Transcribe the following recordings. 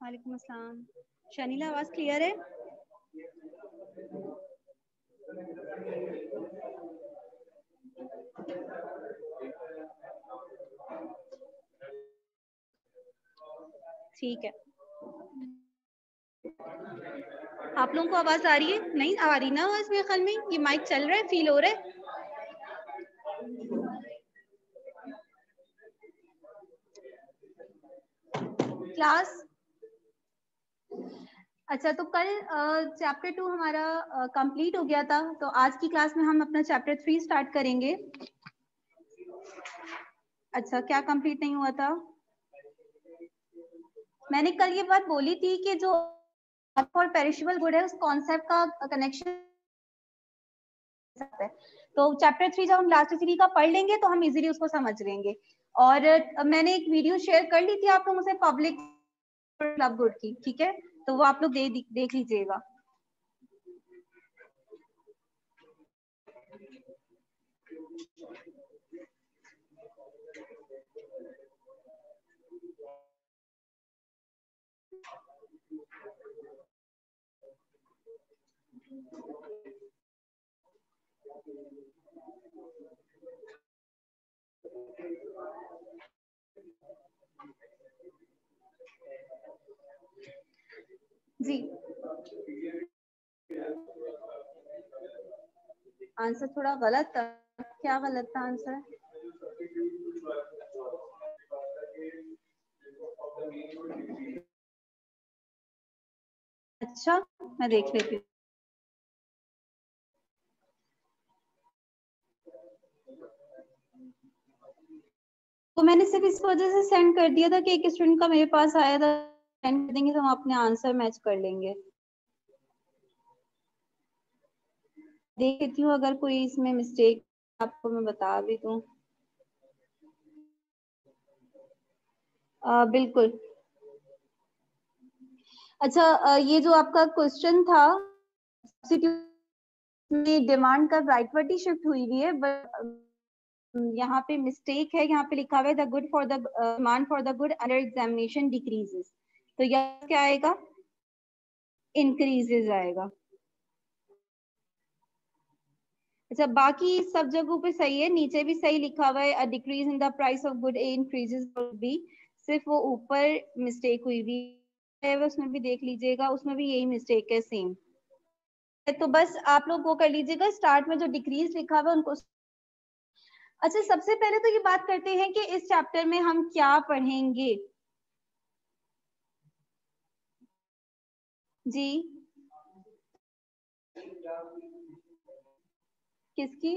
वालेकुम अस्सलाम। शनीला, आवाज क्लियर है? ठीक है। आप लोगों को आवाज आ रही है? नहीं आ रही ना आवाज? मेरे ख्याल में ये माइक चल रहा है, फील हो रहा है। क्लास अच्छा, तो कल चैप्टर 2 हमारा कंप्लीट हो गया था, तो आज की क्लास में हम अपना चैप्टर 3 स्टार्ट करेंगे। अच्छा, क्या कंप्लीट नहीं हुआ था? मैंने कल ये बात बोली थी कि जो और पेरिशेबल गुड है उस कॉन्सेप्ट का कनेक्शन है। तो चैप्टर 3 जब हम लास्ट 3 का पढ़ लेंगे तो हम इजीली उसको समझ लेंगे। और मैंने एक वीडियो शेयर कर ली थी आप लोगों से पब्लिक क्लब गुड की, ठीक है? तो वो आप लोग देख लीजिएगा। जी, आंसर थोड़ा गलत था। क्या गलत था आंसर? अच्छा, मैं देख लेती हूँ। तो मैंने सिर्फ इस वजह से सेंड कर दिया था कि एक स्टूडेंट का मेरे पास आया था, सेंड कर देंगे तो हम अपने आंसर मैच कर लेंगे। देख लेती हूँ अगर कोई इसमें मिस्टेक आपको मैं बता भी दूँ। बिल्कुल। अच्छा, ये जो आपका क्वेश्चन था में डिमांड का राइटवर्टी शिफ्ट हुई है, यहाँ पे मिस्टेक है। यहाँ पे लिखा हुआ है the good for the demand for the good under examination decreases, तो यह क्या आएगा? इंक्रीजेस आएगा। अच्छा, बाकी सब जगहों पे सही है, नीचे भी सही लिखा हुआ है a decrease in the price of good A increases B. सिर्फ वो ऊपर मिस्टेक हुई भी है, उसमें भी देख लीजिएगा, उसमें भी यही मिस्टेक है सेम। तो बस आप लोग वो कर लीजिएगा, स्टार्ट में जो डिक्रीज लिखा हुआ है उनको। अच्छा, सबसे पहले तो ये बात करते हैं कि इस चैप्टर में हम क्या पढ़ेंगे। जी, किसकी?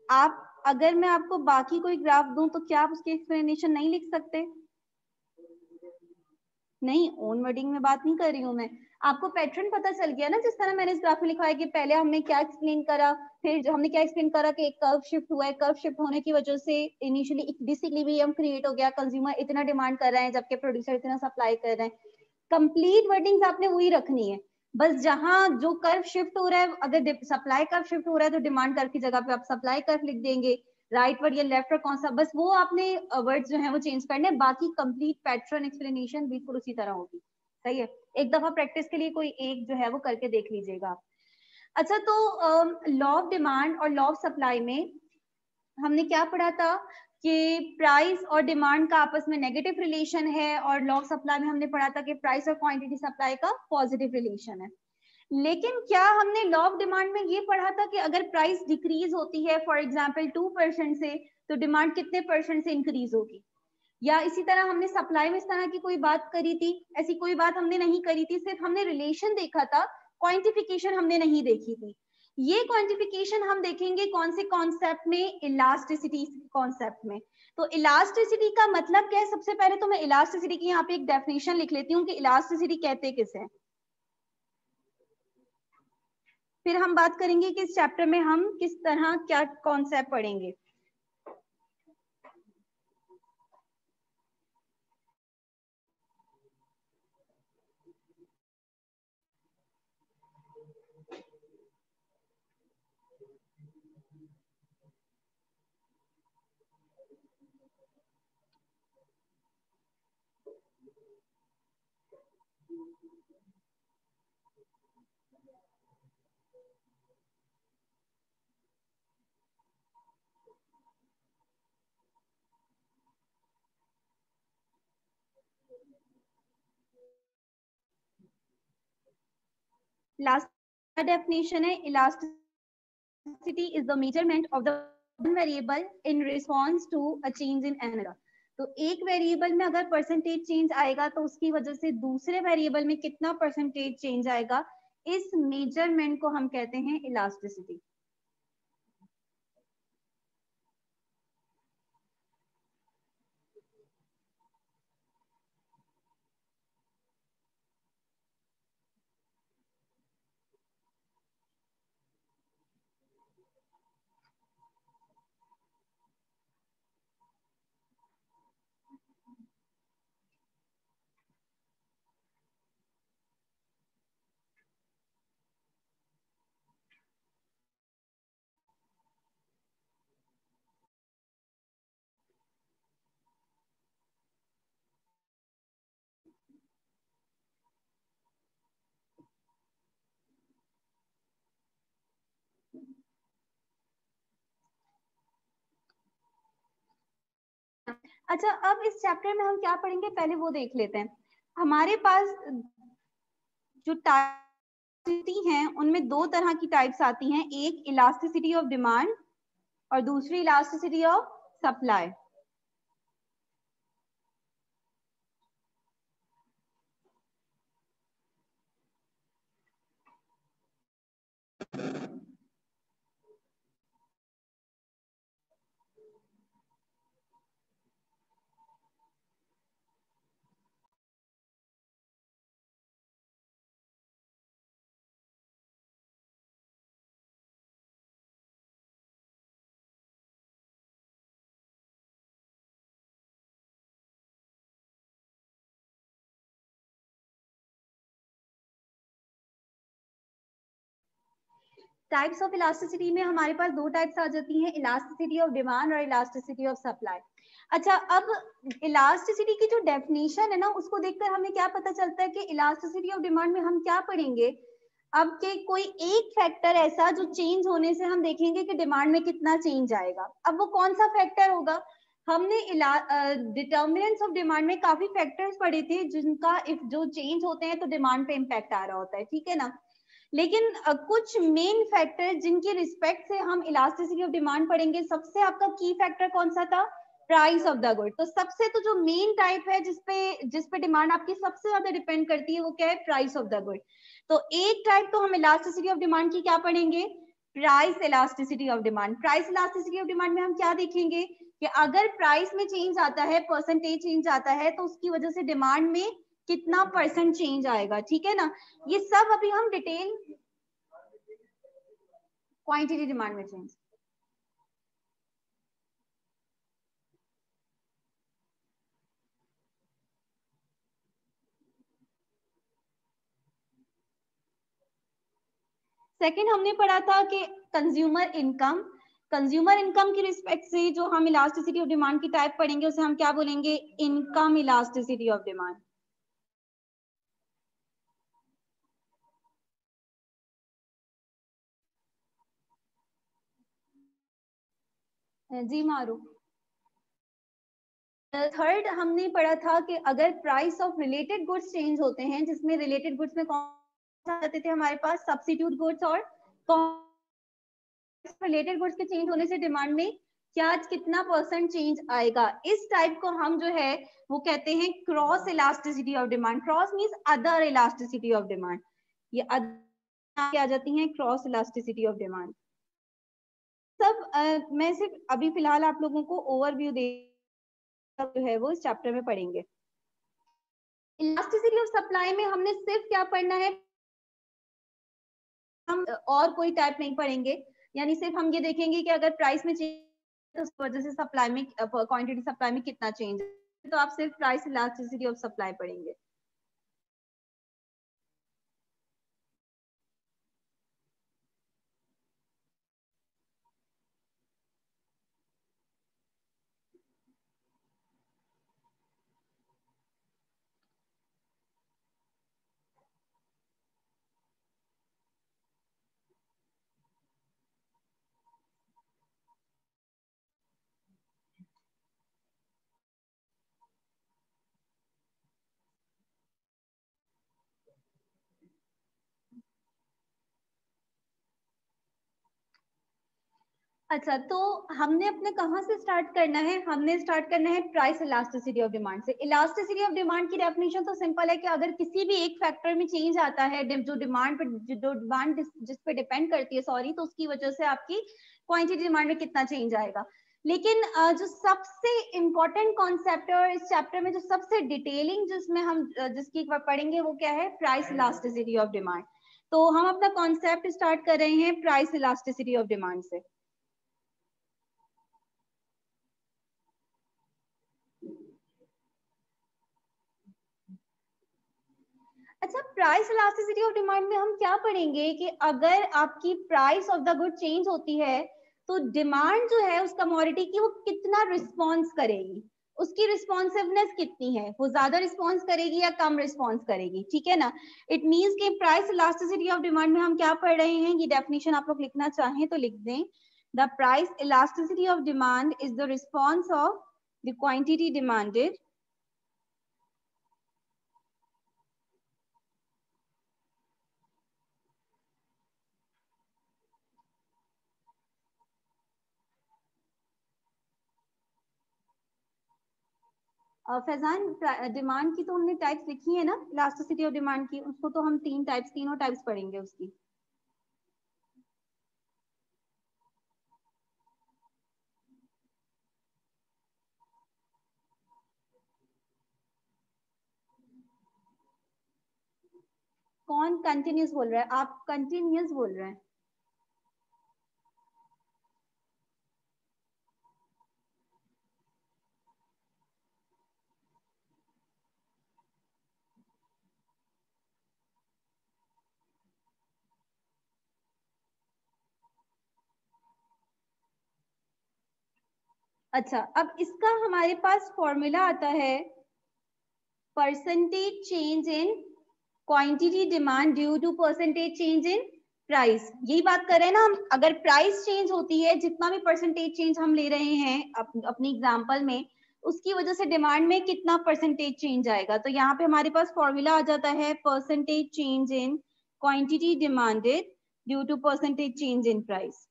आप अगर मैं आपको बाकी कोई ग्राफ दूं तो क्या आप उसकी एक्सप्लेनेशन नहीं लिख सकते? नहीं, ओन वर्डिंग में बात नहीं कर रही हूँ मैं। आपको पैटर्न पता चल गया ना, जिस तरह मैंने इस ग्राफ में लिखा है कि पहले हमने क्या एक्सप्लेन करा, फिर जो हमने क्या एक्सप्लेन करा कि एक कर्व शिफ्ट हुआ है, कर्व शिफ्ट होने की वजह से इनिशियली एक डिसइक्विलिब्रियम क्रिएट हो गया, कंज्यूमर इतना डिमांड कर रहे हैं जबकि प्रोड्यूसर इतना सप्लाई कर रहे हैं। कंप्लीट वर्डिंग्स आपने वही रखनी है, बस जहां जो कर्व शिफ्ट हो रहा है, अगर सप्लाई कर्व शिफ्ट हो रहा है तो डिमांड कर्व की जगह पे आप सप्लाई कर्व लिख देंगे। राइट वर्ड या लेफ्ट वर्ड कौन सा, बस वो आपने वर्ड्स जो है वो चेंज करने, बाकी कंप्लीट पैटर्न एक्सप्लेनेशन बिल्कुल उसी तरह होगी। सही है, एक दफा प्रैक्टिस के लिए कोई एक जो है वो करके देख लीजिएगा आप। अच्छा, तो लॉ ऑफ डिमांड और लॉ ऑफ सप्लाई में हमने क्या पढ़ा था कि प्राइस और डिमांड का आपस में नेगेटिव रिलेशन है, और लॉ ऑफ सप्लाई में हमने पढ़ा था कि प्राइस और क्वांटिटी सप्लाई का पॉजिटिव रिलेशन है। लेकिन क्या हमने लॉ ऑफ डिमांड में ये पढ़ा था कि अगर प्राइस डिक्रीज होती है फॉर एग्जांपल 2% से, तो डिमांड कितने परसेंट से इंक्रीज होगी? या इसी तरह हमने सप्लाई में इस तरह की कोई बात करी थी? ऐसी कोई बात हमने नहीं करी थी, सिर्फ हमने रिलेशन देखा था, क्वांटिफिकेशन हमने नहीं देखी थी। ये क्वांटिफिकेशन हम देखेंगे कौन से कॉन्सेप्ट में? इलास्टिसिटी कॉन्सेप्ट में। तो इलास्टिसिटी का मतलब क्या है? सबसे पहले तो मैं इलास्टिसिटी की यहाँ पे एक डेफिनेशन लिख लेती हूँ कि इलास्टिसिटी कहते किसे हैं, फिर हम बात करेंगे कि इस चैप्टर में हम किस तरह क्या कॉन्सेप्ट पढ़ेंगे। लास्ट डेफिनेशन है, elasticity is the measurement of the variable in response to a change in another. तो एक वेरिएबल में अगर परसेंटेज चेंज आएगा तो उसकी वजह से दूसरे वेरिएबल में कितना परसेंटेज चेंज आएगा, इस मेजरमेंट को हम कहते हैं इलास्टिसिटी। अच्छा, अब इस चैप्टर में हम क्या पढ़ेंगे पहले वो देख लेते हैं। हमारे पास जो टाइप्स हैं उनमें दो तरह की टाइप्स आती हैं, एक इलास्टिसिटी ऑफ डिमांड और दूसरी elasticity of supply. Types of elasticity में हमारे पास दो टाइप्स आ जाती हैं, इलास्टिसिटी ऑफ डिमांड और इलास्टिसिटी ऑफ सप्लाई। अच्छा, अब इलास्टिसिटी की जो डेफिनेशन है ना, उसको देखकर हमें क्या पता चलता है कि इलास्टिसिटी ऑफ डिमांड में हम क्या पढ़ेंगे। अब के कोई एक फैक्टर ऐसा जो चेंज होने से हम देखेंगे कि डिमांड में कितना चेंज आएगा। अब वो कौन सा फैक्टर होगा? हमने डिटर्मिनेंट्स ऑफ डिमांड में काफी फैक्टर्स पढ़े थे जिनका इफ जो चेंज होते हैं तो डिमांड पे इम्पैक्ट आ रहा होता है, ठीक है ना। लेकिन कुछ मेन फैक्टर जिनके रिस्पेक्ट से हम इलास्टिसिटी ऑफ डिमांड पढ़ेंगे, सबसे आपका की फैक्टर कौन सा था? Price of the good. तो सबसे तो जो मेन टाइप है जिसपे डिमांड आपकी सबसे ज्यादा डिपेंड करती है वो क्या है? Price of the good. तो एक टाइप तो हम इलास्टिसिटी ऑफ डिमांड की क्या पढ़ेंगे? Price elasticity of demand. Price elasticity of demand में हम क्या देखेंगे कि अगर प्राइस में चेंज आता है, परसेंटेज चेंज आता है, तो उसकी वजह से डिमांड में कितना परसेंट चेंज आएगा, ठीक है ना। ये सब अभी हम डिटेल क्वांटिटी डिमांड में चेंज। सेकंड हमने पढ़ा था कि कंज्यूमर इनकम। कंज्यूमर इनकम की रिस्पेक्ट से जो हम इलास्टिसिटी ऑफ डिमांड की टाइप पढ़ेंगे उसे हम क्या बोलेंगे? Income elasticity of demand. जी मारू। थर्ड हमने पढ़ा था कि अगर price of related goods change होते हैं, जिसमें रिलेटेड गुड्स में कौन आते थे हमारे पास? सब्स्टिट्यूट गुड्स और रिलेटेड गुड्स के चेंज होने से डिमांड में क्या कितना परसेंट चेंज आएगा। इस टाइप को हम जो है वो कहते हैं cross elasticity of demand. Cross means other elasticity of demand. ये आ जाती हैं क्रॉस इलास्टिसिटी ऑफ डिमांड। सब मैं सिर्फ अभी फिलहाल आप लोगों को ओवरव्यू दे जो है वो इस चैप्टर में पढ़ेंगे। इलास्टिसिटी ऑफ सप्लाई में हमने सिर्फ क्या पढ़ना है? हम और कोई टाइप नहीं पढ़ेंगे, यानी सिर्फ हम ये देखेंगे कि अगर प्राइस में चेंज तो उस वजह से सप्लाई में क्वांटिटी सप्लाई में कितना चेंज है, तो आप सिर्फ प्राइस इलास्टिसिटी ऑफ सप्लाई पढ़ेंगे। अच्छा, तो हमने अपने कहाँ से स्टार्ट करना है? हमने स्टार्ट करना है प्राइस इलास्टिसिटी ऑफ डिमांड से। इलास्टिसिटी ऑफ डिमांड की डेफिनेशन तो सिंपल है कि अगर किसी भी एक फैक्टर में चेंज आता है, जो डिमांड जिस पे डिपेंड करती है, सॉरी, तो उसकी वजह से आपकी क्वांटिटी डिमांड में कितना चेंज आएगा। लेकिन जो सबसे इम्पोर्टेंट कॉन्सेप्ट है और इस चैप्टर में जो सबसे डिटेलिंग जिसमें हम जिसकी पढ़ेंगे वो क्या है? Price elasticity of demand. तो हम अपना कॉन्सेप्ट स्टार्ट कर रहे हैं प्राइस इलास्टिसिटी ऑफ डिमांड से। अच्छा, प्राइस इलास्टिसिटी ऑफ डिमांड में हम क्या पढ़ेंगे कि अगर आपकी price of the good change होती है तो डिमांड जो है उस कमोडिटी की वो कितना रिस्पॉन्स करेगी, उसकी रिस्पॉन्सिवनेस कितनी है, वो ज्यादा रिस्पॉन्स करेगी या कम रिस्पॉन्स करेगी, ठीक है ना। इट मीन्स कि प्राइस इलास्टिसिटी ऑफ डिमांड में हम क्या पढ़ रहे हैं, ये डेफिनेशन आप लोग लिखना चाहें तो लिख दें। The price elasticity of demand is the response of the quantity demanded Faizan, demand की तो हमने टाइप्स लिखी है ना, इलास्टिसिटी ऑफ डिमांड की, उसको तो हम तीनों टाइप्स पढ़ेंगे उसकी। कौन कंटिन्यूस बोल रहा है? आप कंटिन्यूस बोल रहे हैं? अच्छा, अब इसका हमारे पास फॉर्मूला आता है percentage change in quantity demand due to percentage change in price. यही बात कर रहे हैं ना हम, अगर प्राइस चेंज होती है, जितना भी परसेंटेज चेंज हम ले रहे हैं अपनी एग्जांपल में, उसकी वजह से डिमांड में कितना परसेंटेज चेंज आएगा। तो यहाँ पे हमारे पास फॉर्मूला आ जाता है percentage change in quantity demanded due to percentage change in price.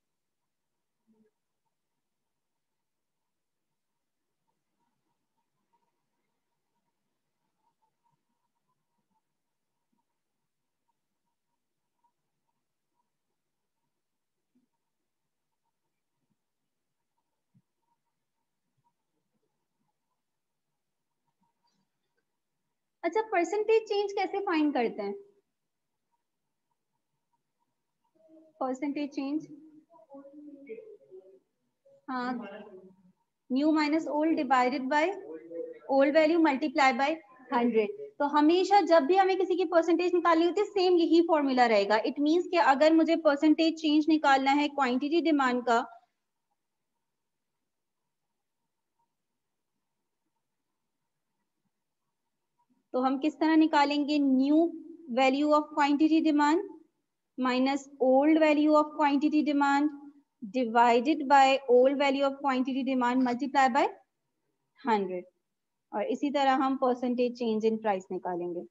अच्छा, परसेंटेज चेंज कैसे फाइंड करते हैं? परसेंटेज चेंज, हाँ, new minus old divided by old value multiply by 100। तो हमेशा जब भी हमें किसी की परसेंटेज निकालनी होती है, सेम यही फॉर्मूला रहेगा। इट मींस कि अगर मुझे परसेंटेज चेंज निकालना है क्वांटिटी डिमांड का, तो हम किस तरह निकालेंगे? New value of quantity demand minus old value of quantity demand divided by old value of quantity demand multiply by 100। और इसी तरह हम परसेंटेज चेंज इन प्राइस निकालेंगे।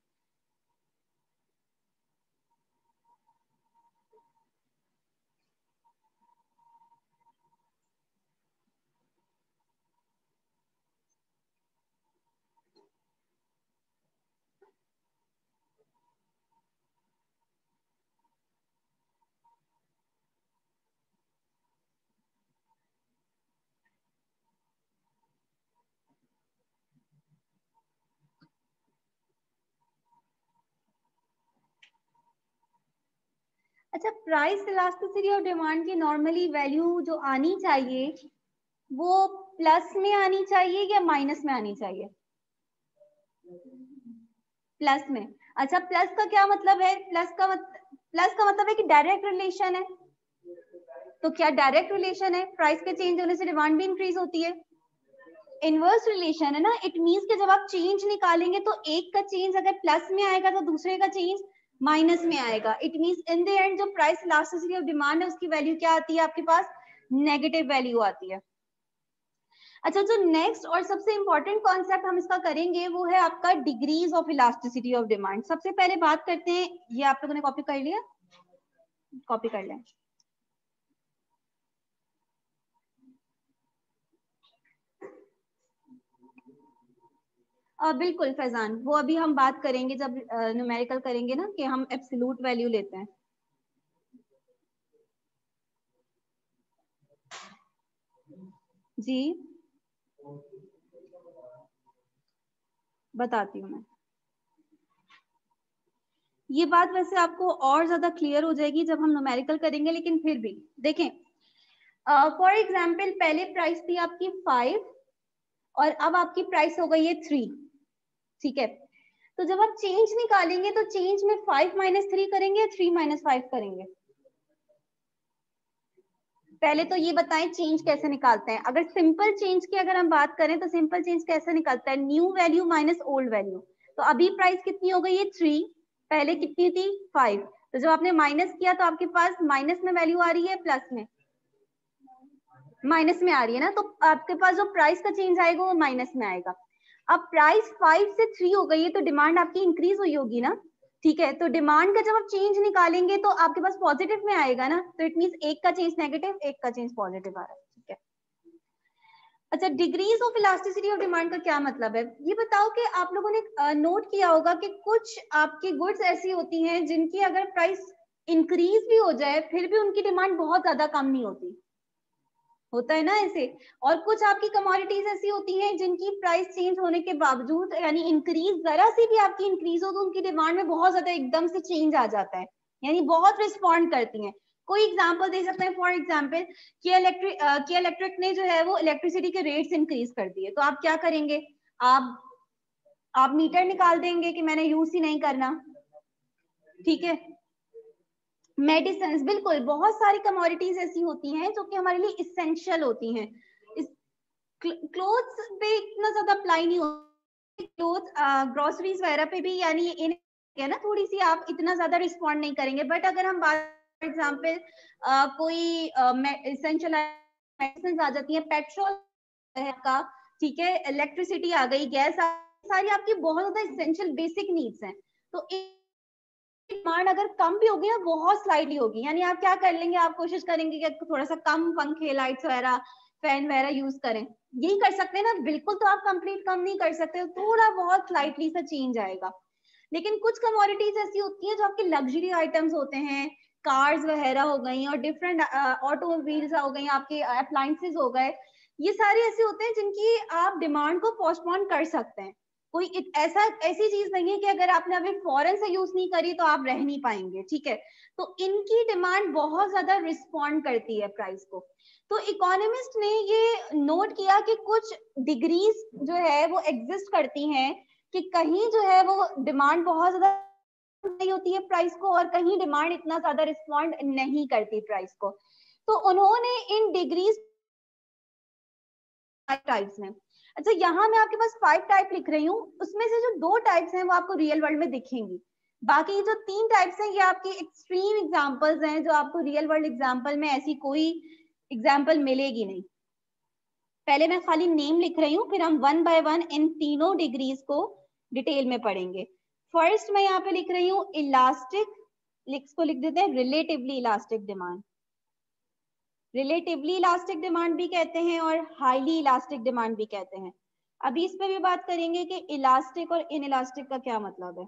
अच्छा, प्राइस इलास्टिसिटी ऑफ डिमांड की नॉर्मली वैल्यू जो आनी चाहिए वो प्लस में आनी चाहिए या माइनस में आनी चाहिए? प्लस में। अच्छा, प्लस का क्या मतलब है? प्लस का मतलब है कि डायरेक्ट रिलेशन है। तो क्या डायरेक्ट रिलेशन है? प्राइस के चेंज होने से डिमांड भी इंक्रीज होती है। इनवर्स रिलेशन है ना। इट मींस कि जब आप चेंज निकालेंगे तो एक का चेंज अगर प्लस में आएगा तो दूसरे का चेंज माइनस में आएगा। It means in the end जो प्राइस इलास्टिसिटी ऑफ डिमांड है उसकी वैल्यू क्या आती है आपके पास? नेगेटिव वैल्यू आती है। अच्छा, जो नेक्स्ट और सबसे इंपॉर्टेंट कॉन्सेप्ट हम इसका करेंगे वो है आपका degrees of elasticity of demand. सबसे पहले बात करते हैं, ये आप लोगों ने कॉपी कर लिया? कॉपी कर लें। बिल्कुल फैजान, वो अभी हम बात करेंगे जब न्यूमेरिकल करेंगे ना, कि हम एब्सोल्यूट वैल्यू लेते हैं। जी बताती हूँ मैं। ये बात वैसे आपको और ज्यादा क्लियर हो जाएगी जब हम न्यूमेरिकल करेंगे, लेकिन फिर भी देखें। फॉर एग्जाम्पल पहले प्राइस थी आपकी 5 और अब आपकी प्राइस हो गई है 3, ठीक है। तो जब आप चेंज निकालेंगे तो चेंज में 5 माइनस 3 करेंगे या 3 माइनस 5 करेंगे? पहले तो ये बताएं चेंज कैसे निकालते हैं। अगर सिंपल चेंज की अगर हम बात करें तो सिंपल चेंज कैसे निकलता है? New value minus old value. तो अभी प्राइस कितनी हो गई है? 3, पहले कितनी थी? 5। तो जब आपने माइनस किया तो आपके पास माइनस में वैल्यू आ रही है, प्लस में? माइनस में आ रही है ना, तो आपके पास जो प्राइस का चेंज आएगा वो माइनस में आएगा। अब प्राइस 5 से 3 हो गई है तो डिमांड आपकी इंक्रीज हुई होगी ना, ठीक है। तो डिमांड का जब आप चेंज निकालेंगे तो आपके पास पॉजिटिव में आएगा ना, तो इट मींस एक का चेंज नेगेटिव, एक का चेंज पॉजिटिव आ रहा है, ठीक है। अच्छा, degrees of elasticity of demand का क्या मतलब है? ये बताओ कि आप लोगों ने नोट किया होगा कि कुछ आपकी गुड्स ऐसी होती हैं जिनकी अगर प्राइस इंक्रीज भी हो जाए फिर भी उनकी डिमांड बहुत ज्यादा कम नहीं होती, होता है ना ऐसे। और कुछ आपकी कमोडिटीज ऐसी होती हैं जिनकी प्राइस चेंज होने के बावजूद, यानी इंक्रीज जरा सी भी आपकी इंक्रीज हो तो उनकी डिमांड में बहुत ज्यादा एकदम से चेंज आ जाता है, यानी बहुत रिस्पॉन्ड करती हैं। कोई एग्जांपल दे सकते हैं? फॉर एग्जांपल किया इलेक्ट्रिक ने जो है वो इलेक्ट्रिसिटी के रेट्स इंक्रीज कर दिए, तो आप क्या करेंगे? आप आप मीटर निकाल देंगे कि मैंने यूज ही नहीं करना, ठीक है। मेडिसिन, बिल्कुल, बहुत सारी कमोडिटीज ऐसी होती हैं जो कि हमारे लिए इसेंशियल होती हैं। क्लोथ्स पे इतना ज्यादा अप्लाई नहीं होता, क्लोथ ग्रोसरीज वगैरह पे भी, यानी इन है ना, थोड़ी सी आप इतना ज्यादा रिस्पॉन्ड नहीं करेंगे। बट अगर हम बात फॉर एग्जाम्पल कोई इसेंशियल मेडिसिन आ जाती है, पेट्रोल है आपका, ठीक है, इलेक्ट्रिसिटी आ गई, गैस आ, सारी आपकी बहुत ज्यादा इसेंशियल बेसिक नीड्स हैं। तो डिमांड अगर कम भी होगी ना, बहुत स्लाइडली होगी, यानी आप क्या कर लेंगे, आप कोशिश करेंगे कि थोड़ा सा कम पंखे, लाइट्स वगैरह, फैन वगैरह यूज करें, यही कर सकते हैं ना। बिल्कुल तो आप कंप्लीट कम नहीं कर सकते, थोड़ा बहुत स्लाइटली सा चेंज आएगा। लेकिन कुछ कमोडिटीज ऐसी होती हैं जो आपके लग्जरी आइटम्स होते हैं, कार्स वगैरह हो गई और डिफरेंट ऑटोमोबाइल्स हो गई, आपके अप्लायंसेस हो गए, ये सारे ऐसे होते हैं जिनकी आप डिमांड को पोस्टपोन कर सकते हैं। कोई ऐसा ऐसी चीज नहीं है कि अगर आपने अभी फौरन से यूज नहीं करी तो आप रह नहीं पाएंगे, ठीक है। तो इनकी डिमांड बहुत ज्यादा रिस्पॉन्ड करती है प्राइस को। तो इकोनॉमिस्ट ने ये नोट किया कि कुछ डिग्रीज जो है वो एग्जिस्ट करती हैं, कि कहीं जो है वो डिमांड बहुत ज्यादा नहीं होती है प्राइस को, और कहीं डिमांड इतना ज्यादा रिस्पॉन्ड नहीं करती प्राइस को। तो उन्होंने इन डिग्रीज टाइप्स में, अच्छा यहाँ मैं आपके पास 5 टाइप लिख रही हूँ, उसमें से जो 2 टाइप्स हैं वो आपको रियल वर्ल्ड में दिखेंगी। बाकी जो 3 टाइप्स हैं ये आपकी एक्सट्रीम एग्जांपल्स हैं, जो आपको रियल वर्ल्ड एग्जांपल में ऐसी कोई एग्जांपल मिलेगी नहीं। पहले मैं खाली नेम लिख रही हूँ, फिर हम वन बाय वन इन तीनों डिग्रीज को डिटेल में पढ़ेंगे। फर्स्ट मैं यहाँ पे लिख रही हूँ इलास्टिक, को लिख देते हैं relatively elastic demand. Relatively elastic demand भी कहते हैं और हाईली इलास्टिक डिमांड भी कहते हैं। अभी इस पे भी बात करेंगे कि इलास्टिक और इन इलास्टिक का क्या मतलब है।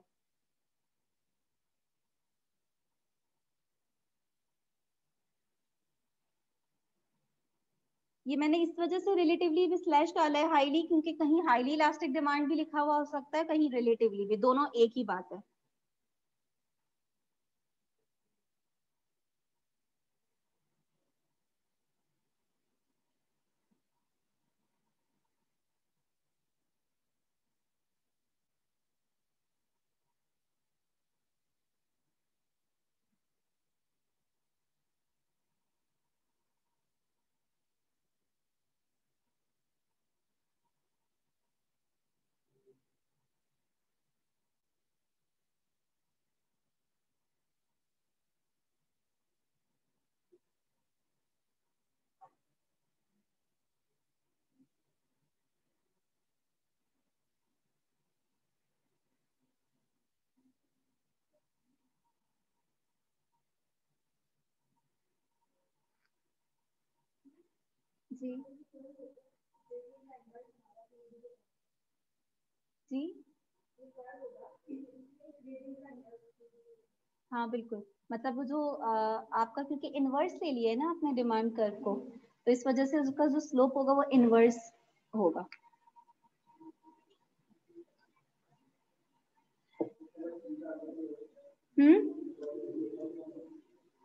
ये मैंने इस वजह से रिलेटिवली भी स्लैश डाला है हाईली, क्योंकि कहीं हाईली इलास्टिक डिमांड भी लिखा हुआ हो सकता है, कहीं रिलेटिवली भी, दोनों एक ही बात है। जी जी हाँ बिल्कुल, मतलब वो जो आपका क्योंकि इनवर्स ले लिया है ना आपने डिमांड कर्व को, तो इस वजह से उसका जो स्लोप होगा वो इनवर्स होगा।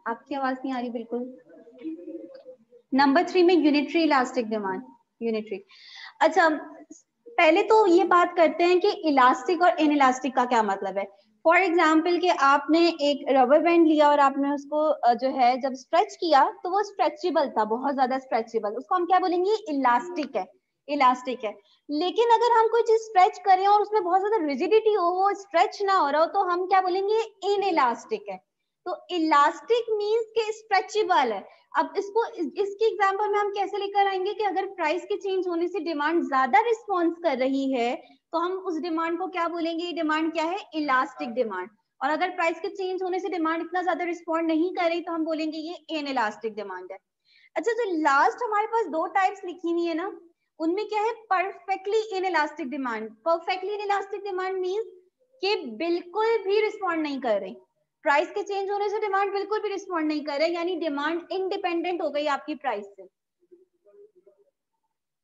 आपकी आवाज नहीं आ रही बिल्कुल। नंबर 3 में यूनिटरी इलास्टिक डिमांड, यूनिटरी। अच्छा, पहले तो ये बात करते हैं कि इलास्टिक और इन इलास्टिक का क्या मतलब है। फॉर एग्जाम्पल कि आपने एक रबर बैंड लिया और आपने उसको जो है जब स्ट्रेच किया तो वो स्ट्रेचेबल था, बहुत ज्यादा स्ट्रेचेबल, उसको हम क्या बोलेंगे, इलास्टिक है, इलास्टिक है। लेकिन अगर हम कोई चीज स्ट्रेच करें और उसमें बहुत ज्यादा रिजिडिटी हो, वो स्ट्रेच ना हो रहा हो, तो हम क्या बोलेंगे, इन इलास्टिक है। तो इलास्टिक मीन्स के स्ट्रेचेबल है। अब इसको इसकी एग्जांपल में हम कैसे लेकर आएंगे कि अगर प्राइस के चेंज होने से डिमांड ज्यादा रिस्पॉन्स कर रही है तो हम उस डिमांड को क्या बोलेंगे, ये डिमांड क्या है, इलास्टिक डिमांड। और अगर प्राइस के चेंज होने से डिमांड इतना ज्यादा रिस्पॉन्ड नहीं कर रही तो हम बोलेंगे ये इन इलास्टिक डिमांड है। अच्छा, जो लास्ट हमारे पास दो टाइप्स लिखी हुई है ना, उनमें क्या है, perfectly in elastic demand. Perfectly in elastic demand means कि बिल्कुल भी रिस्पॉन्ड नहीं कर रही, प्राइस के चेंज होने से डिमांड बिल्कुल भी रिस्पॉन्ड नहीं कर रही, यानी डिमांड इंडिपेंडेंट हो गई आपकी प्राइस से।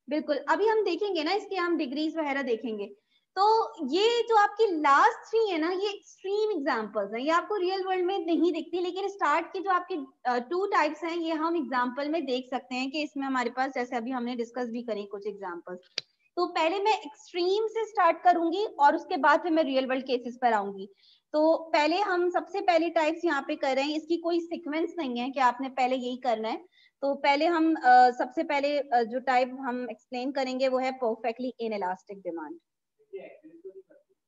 बिल्कुल, अभी हम देखेंगे ना इसके, हम डिग्रीज वगैरह देखेंगे। तो ये जो आपकी लास्ट थ्री है ना, ये एक्सट्रीम एग्जांपल्स हैं, ये आपको रियल वर्ल्ड में नहीं दिखती, लेकिन स्टार्ट की जो आपकी टू टाइप्स हैं ये हम एग्जांपल में देख सकते हैं कि इसमें हमारे पास, जैसे अभी हमने डिस्कस भी करी कुछ एग्जांपल्स। तो पहले मैं एक्सट्रीम से स्टार्ट करूंगी और उसके बाद फिर मैं रियल वर्ल्ड केसेस पर आऊंगी। तो पहले हम सबसे पहली टाइप्स यहाँ पे कर रहे हैं, इसकी कोई सीक्वेंस नहीं है कि आपने पहले यही करना है। तो पहले हम सबसे पहले जो टाइप हम एक्सप्लेन करेंगे वो है परफेक्टली इन इलास्टिक डिमांड।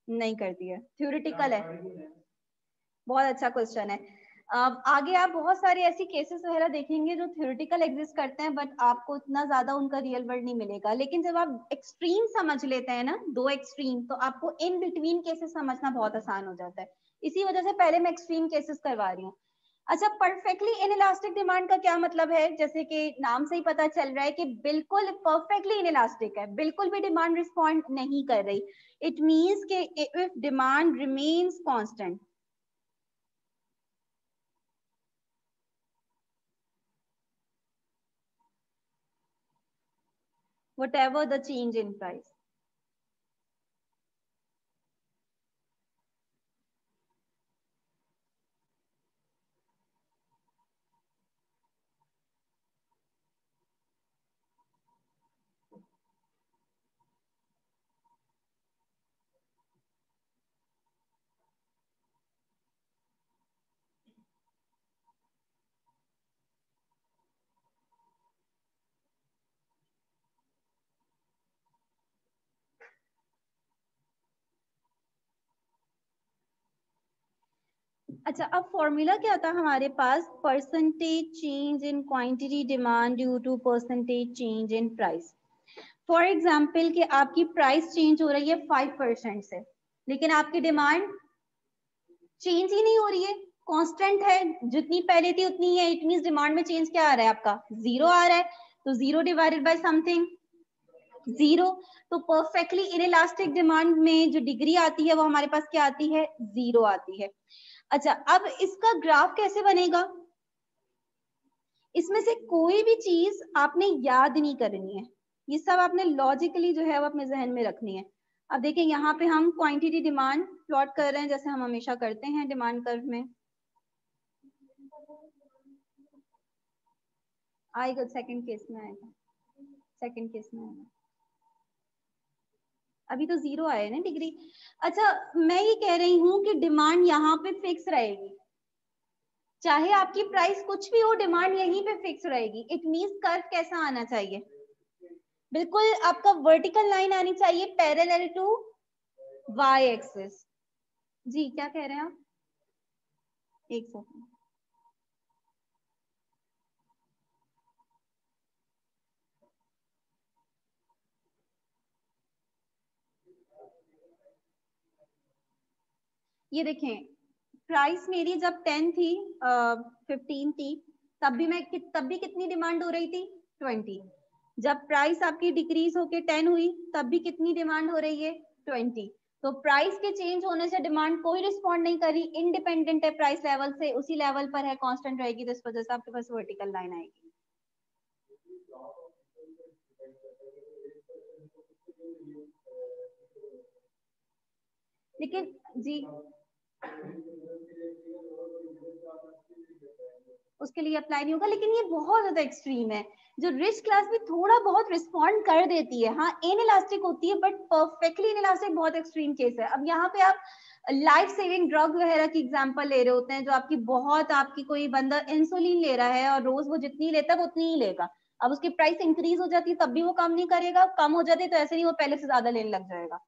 नहीं करती है, थ्योरेटिकल है। बहुत अच्छा क्वेश्चन है। आगे आप बहुत सारे ऐसी केसेस वगैरह देखेंगे जो थ्योरेटिकल एग्जिस्ट करते हैं, बट आपको इतना ज्यादा उनका रियल वर्ल्ड नहीं मिलेगा। लेकिन जब आप एक्सट्रीम समझ लेते हैं ना, दो एक्सट्रीम, तो आपको इन बिटवीन केसेस समझना बहुत आसान हो जाता है। इसी वजह से पहले मैं एक्सट्रीम केसेस करवा रही हूँ। अच्छा, परफेक्टली इनइलास्टिक डिमांड का क्या मतलब है, जैसे कि नाम से ही पता चल रहा है कि बिल्कुल परफेक्टली इनइलास्टिक है, बिल्कुल भी डिमांड रिस्पॉन्ड नहीं कर रही। इट मींस कि if demand remains constant, whatever the change in price। अच्छा, अब फॉर्मूला क्या था हमारे पास, percentage change in quantity demand due to percentage change in price. For example कि आपकी प्राइस चेंज हो रही है 5% से, लेकिन आपकी डिमांड चेंज ही नहीं हो रही है, कांस्टेंट है, जितनी पहले थी उतनी है। इट मींस डिमांड में चेंज क्या आ रहा है, आपका जीरो आ रहा है। तो zero divided by something, zero. तो परफेक्टली इनइलास्टिक डिमांड में जो डिग्री आती है वो हमारे पास क्या आती है, जीरो आती है। अच्छा, अब इसका ग्राफ कैसे बनेगा, इसमें से कोई भी चीज आपने याद नहीं करनी है, ये सब आपने लॉजिकली जो है वो अपने जहन में रखनी है। अब देखिए यहाँ पे हम क्वांटिटी डिमांड प्लॉट कर रहे हैं जैसे हम हमेशा करते हैं डिमांड कर्व में। आएगा सेकंड केस में, आएगा सेकंड केस में आएगा, अभी तो जीरो आया है ना डिग्री। अच्छा, मैं ये कह रही हूँ कि डिमांड यहाँ पे फिक्स रहेगी, चाहे आपकी प्राइस कुछ भी हो, डिमांड यहीं पे फिक्स रहेगी। इट मींस कर्व कैसा आना चाहिए, बिल्कुल आपका वर्टिकल लाइन आनी चाहिए पैरेलल टू वाई एक्सिस। जी क्या कह रहे हैं आप, एक सेकंड। ये देखें, प्राइस मेरी जब 10 थी, 15 थी, तब भी कितनी डिमांड हो रही थी, 20। जब प्राइस आपकी डिक्रीज होके 10 हुई तब भी कितनी डिमांड हो रही है, 20। तो प्राइस के चेंज होने से डिमांड कोई रिस्पॉन्ड नहीं करी, इंडिपेंडेंट है प्राइस लेवल से, उसी लेवल पर है, कांस्टेंट रहेगी, तो इस वजह से आपके पास वर्टिकल लाइन आएगी। लेकिन जी उसके लिए अप्लाई नहीं होगा, लेकिन ये बहुत ज्यादा एक्सट्रीम है। जो रिच क्लास भी थोड़ा बहुत रिस्पॉन्ड कर देती है, हाँ इनइलास्टिक होती है बट परफेक्टली इनइलास्टिक बहुत एक्सट्रीम केस है। अब यहाँ पे आप लाइफ सेविंग ड्रग वगैरह की एग्जांपल ले रहे होते हैं, जो आपकी बहुत, आपकी कोई बंदा इंसुलिन ले रहा है और रोज वो जितनी लेता है वो उतनी ही लेगा, अब उसकी प्राइस इंक्रीज हो जाती है तब भी वो काम नहीं करेगा, कम हो जाती है तो ऐसे नहीं वो पहले से ज्यादा लेने लग जाएगा,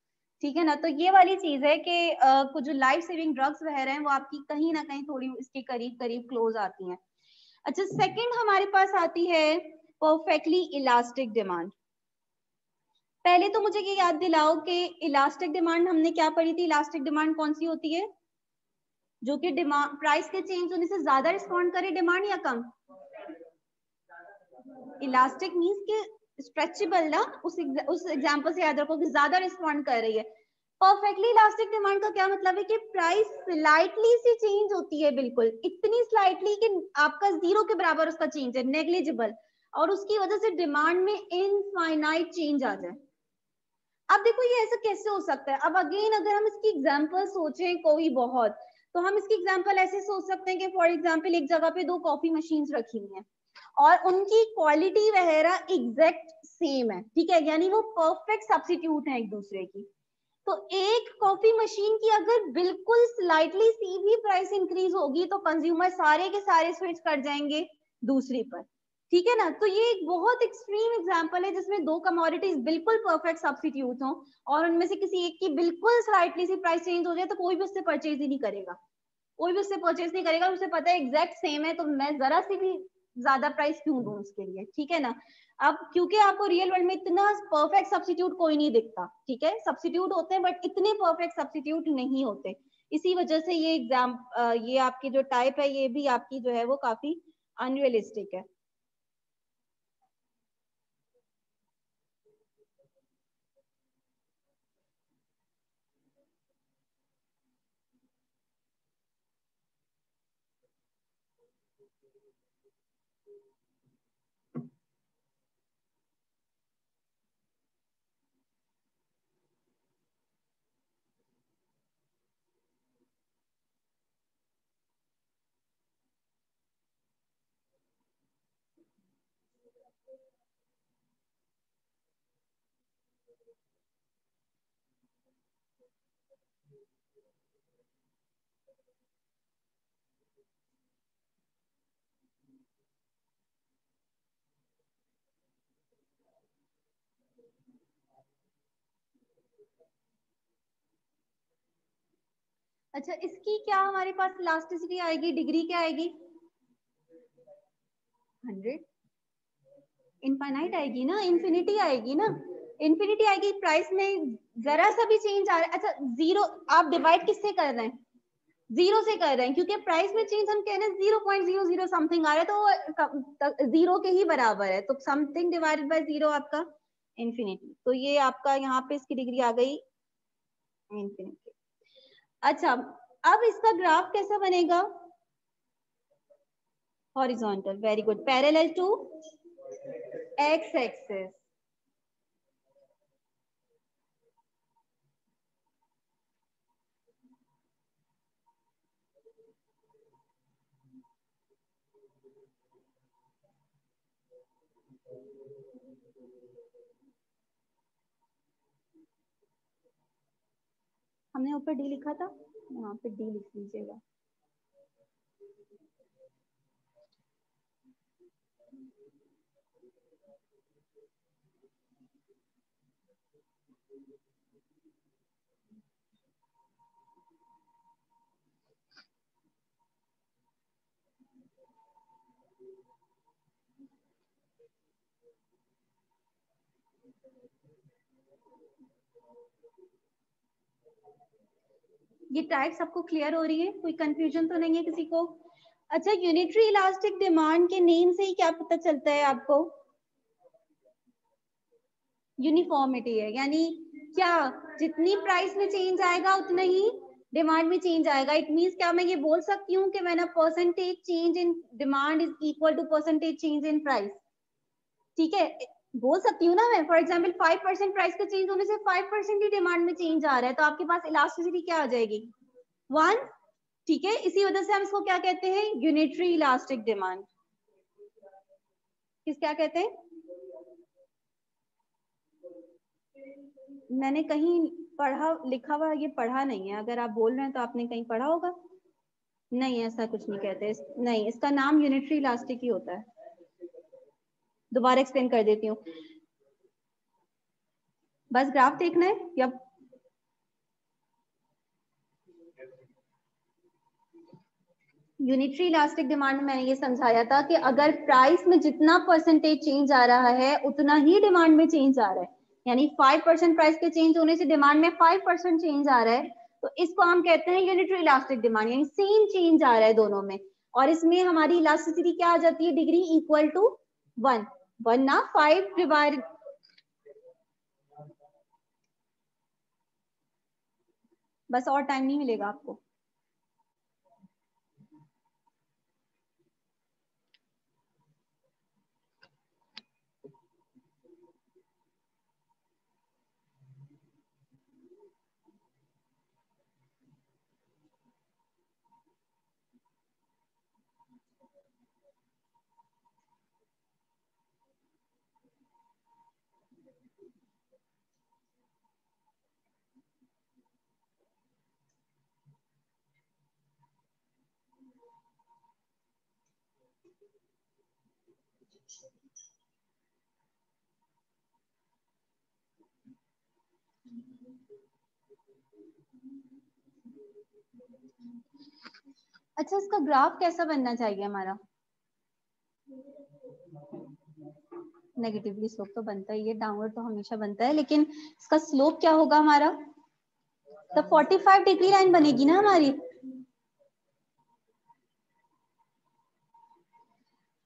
ठीक है ना। तो ये वाली चीज है कि कुछ जो लाइफ सेविंग ड्रग्स वगैरह हैं वो आपकी कहीं ना कहीं थोड़ी इसके करीब करीब क्लोज आती हैं। अच्छा, सेकंड हमारे पास आती है परफेक्टली इलास्टिक डिमांड। पहले तो मुझे ये याद दिलाओ कि इलास्टिक डिमांड हमने क्या पढ़ी थी, इलास्टिक डिमांड कौन सी होती है, जो कि डिमांड प्राइस के चेंज होने से ज्यादा रिस्पॉन्ड करे डिमांड या कम। इलास्टिक मींस कि स्ट्रेचेबल ना, उस एग्जांपल से याद रखो कि ज्यादा रिस्पॉन्ड कर रही है। परफेक्टली इलास्टिक डिमांड का क्या मतलब है कि प्राइस स्लाइटली सी चेंज होती है, बिल्कुल इतनी स्लाइटली कि आपका जीरो के बराबर उसका चेंज है, नेग्लिजिबल, और उसकी वजह से डिमांड में इनफाइनाइट चेंज आ जाए। अब देखो ये ऐसा कैसे हो सकता है, अब अगेन अगर हम इसकी एग्जांपल सोचें कोई बहुत, तो हम इसकी एग्जांपल ऐसे सोच सकते हैं कि फॉर एग्जांपल एक जगह पे दो कॉफी मशीन्स रखी हुई हैं और उनकी क्वालिटी वगैरह एग्जैक्ट सेम है, ठीक है, यानी वो परफेक्ट सब्स्टिट्यूट है एक दूसरे की। तो एक कॉफी मशीन की अगर बिल्कुल स्लाइटली सी भी प्राइस इंक्रीज होगी तो कंज्यूमर सारे के सारे स्विच कर जाएंगे दूसरी पर, ठीक है ना। तो ये एक बहुत एक्सट्रीम एग्जांपल है जिसमें दो कमोडिटीज बिल्कुल परफेक्ट सब्स्टिट्यूट हो और उनमें से किसी एक की बिल्कुल स्लाइटली सी प्राइस चेंज हो जाए तो कोई भी उससे परचेज ही नहीं करेगा, कोई भी उससे परचेज नहीं करेगा, उसे पता है एग्जैक्ट सेम है तो मैं जरा सी भी ज्यादा प्राइस क्यों दूं उसके लिए, ठीक है ना। अब क्योंकि आपको रियल वर्ल्ड में इतना परफेक्ट सब्स्टिट्यूट कोई नहीं दिखता, ठीक है, सब्स्टिट्यूट होते हैं बट इतने परफेक्ट सब्स्टिट्यूट नहीं होते, इसी वजह से ये एग्जाम ये आपकी जो टाइप है ये भी आपकी जो है वो काफी अनरियलिस्टिक है। अच्छा, इसकी क्या हमारे पास इलास्टिसिटी आएगी, डिग्री क्या आएगी, 100, इनफाइनाइट आएगी ना, इन्फिनिटी आएगी ना, इन्फिनिटी आएगी। प्राइस में जरा सा भी चेंज आ रहा है, अच्छा जीरो, आप डिवाइड किससे कर रहे हैं, जीरो से कर रहे हैं, क्योंकि प्राइस में चेंज हम कह रहे हैं 0.00 समथिंग आ रहा है तो जीरो के ही बराबर है, तो समथिंग डिवाइडेड बाय जीरो आपका इन्फिनिटी, तो ये आपका यहाँ पे इसकी डिग्री आ गई इन्फिनिटी। अच्छा, अब इसका ग्राफ कैसा बनेगा, horizontal, very good, parallel to x axis. हमने ऊपर डी लिखा था, यहाँ पे डी लिख लीजिएगा। ये टाइप सबको क्लियर हो रही है, कोई कंफ्यूजन तो नहीं है किसी को। अच्छा, यूनिटरी इलास्टिक डिमांड के नेम से ही क्या पता चलता है आपको, यूनिफॉर्मिटी है, यानी क्या जितनी प्राइस में चेंज आएगा उतना ही डिमांड में चेंज आएगा। इट मींस क्या मैं ये बोल सकती हूँ कि मैंने percentage change in demand is equal to percentage change in price, ठीक है, बोल सकती हूँ ना मैं। फॉर एग्जाम्पल 5% प्राइस का चेंज होने से 5% ही डिमांड में चेंज आ रहा है, तो आपके पास इलास्टिसिटी क्या आ जाएगी 1, ठीक है। इसी वजह से हम इसको क्या कहते हैं, यूनिटरी इलास्टिक डिमांड। किस क्या कहते हैं, मैंने कहीं पढ़ा लिखा हुआ ये पढ़ा नहीं है, अगर आप बोल रहे हैं तो आपने कहीं पढ़ा होगा। नहीं ऐसा कुछ नहीं कहते, नहीं इसका नाम यूनिटरी इलास्टिक ही होता है। दोबारा एक्सप्लेन कर देती हूँ, बस ग्राफ देखना है या यूनिटरी इलास्टिक डिमांड में मैंने ये समझाया था कि अगर प्राइस में जितना परसेंटेज चेंज आ रहा है उतना ही डिमांड में चेंज आ रहा है, यानी 5% प्राइस के चेंज होने से डिमांड में 5% चेंज आ रहा है, तो इसको हम कहते हैं यूनिटरी इलास्टिक डिमांड, यानी सेम चेंज आ रहा है दोनों में। और इसमें हमारी इलास्टिसिटी क्या आ जाती है, डिग्री इक्वल टू 1, 1 ना 5 डिवाइड, बस और टाइम नहीं मिलेगा आपको। अच्छा इसका ग्राफ कैसा बनना चाहिए हमारा, नेगेटिवली स्लोप तो बनता ही है, डाउनवर्ड तो हमेशा बनता है, लेकिन इसका स्लोप क्या होगा हमारा, तो 45 डिग्री लाइन बनेगी ना हमारी।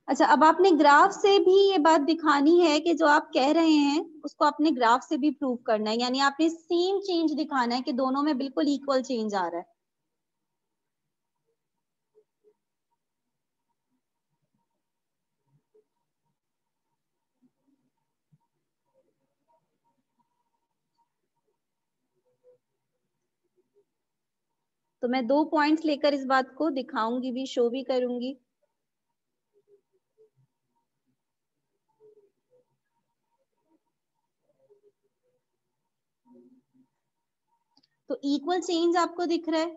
अच्छा अब आपने ग्राफ से भी ये बात दिखानी है कि जो आप कह रहे हैं उसको आपने ग्राफ से भी प्रूव करना है, यानी आपने सेम चेंज दिखाना है कि दोनों में बिल्कुल इक्वल चेंज आ रहा है। तो मैं 2 पॉइंट्स लेकर इस बात को दिखाऊंगी भी, शो भी करूंगी। तो इक्वल चेंज आपको दिख रहा है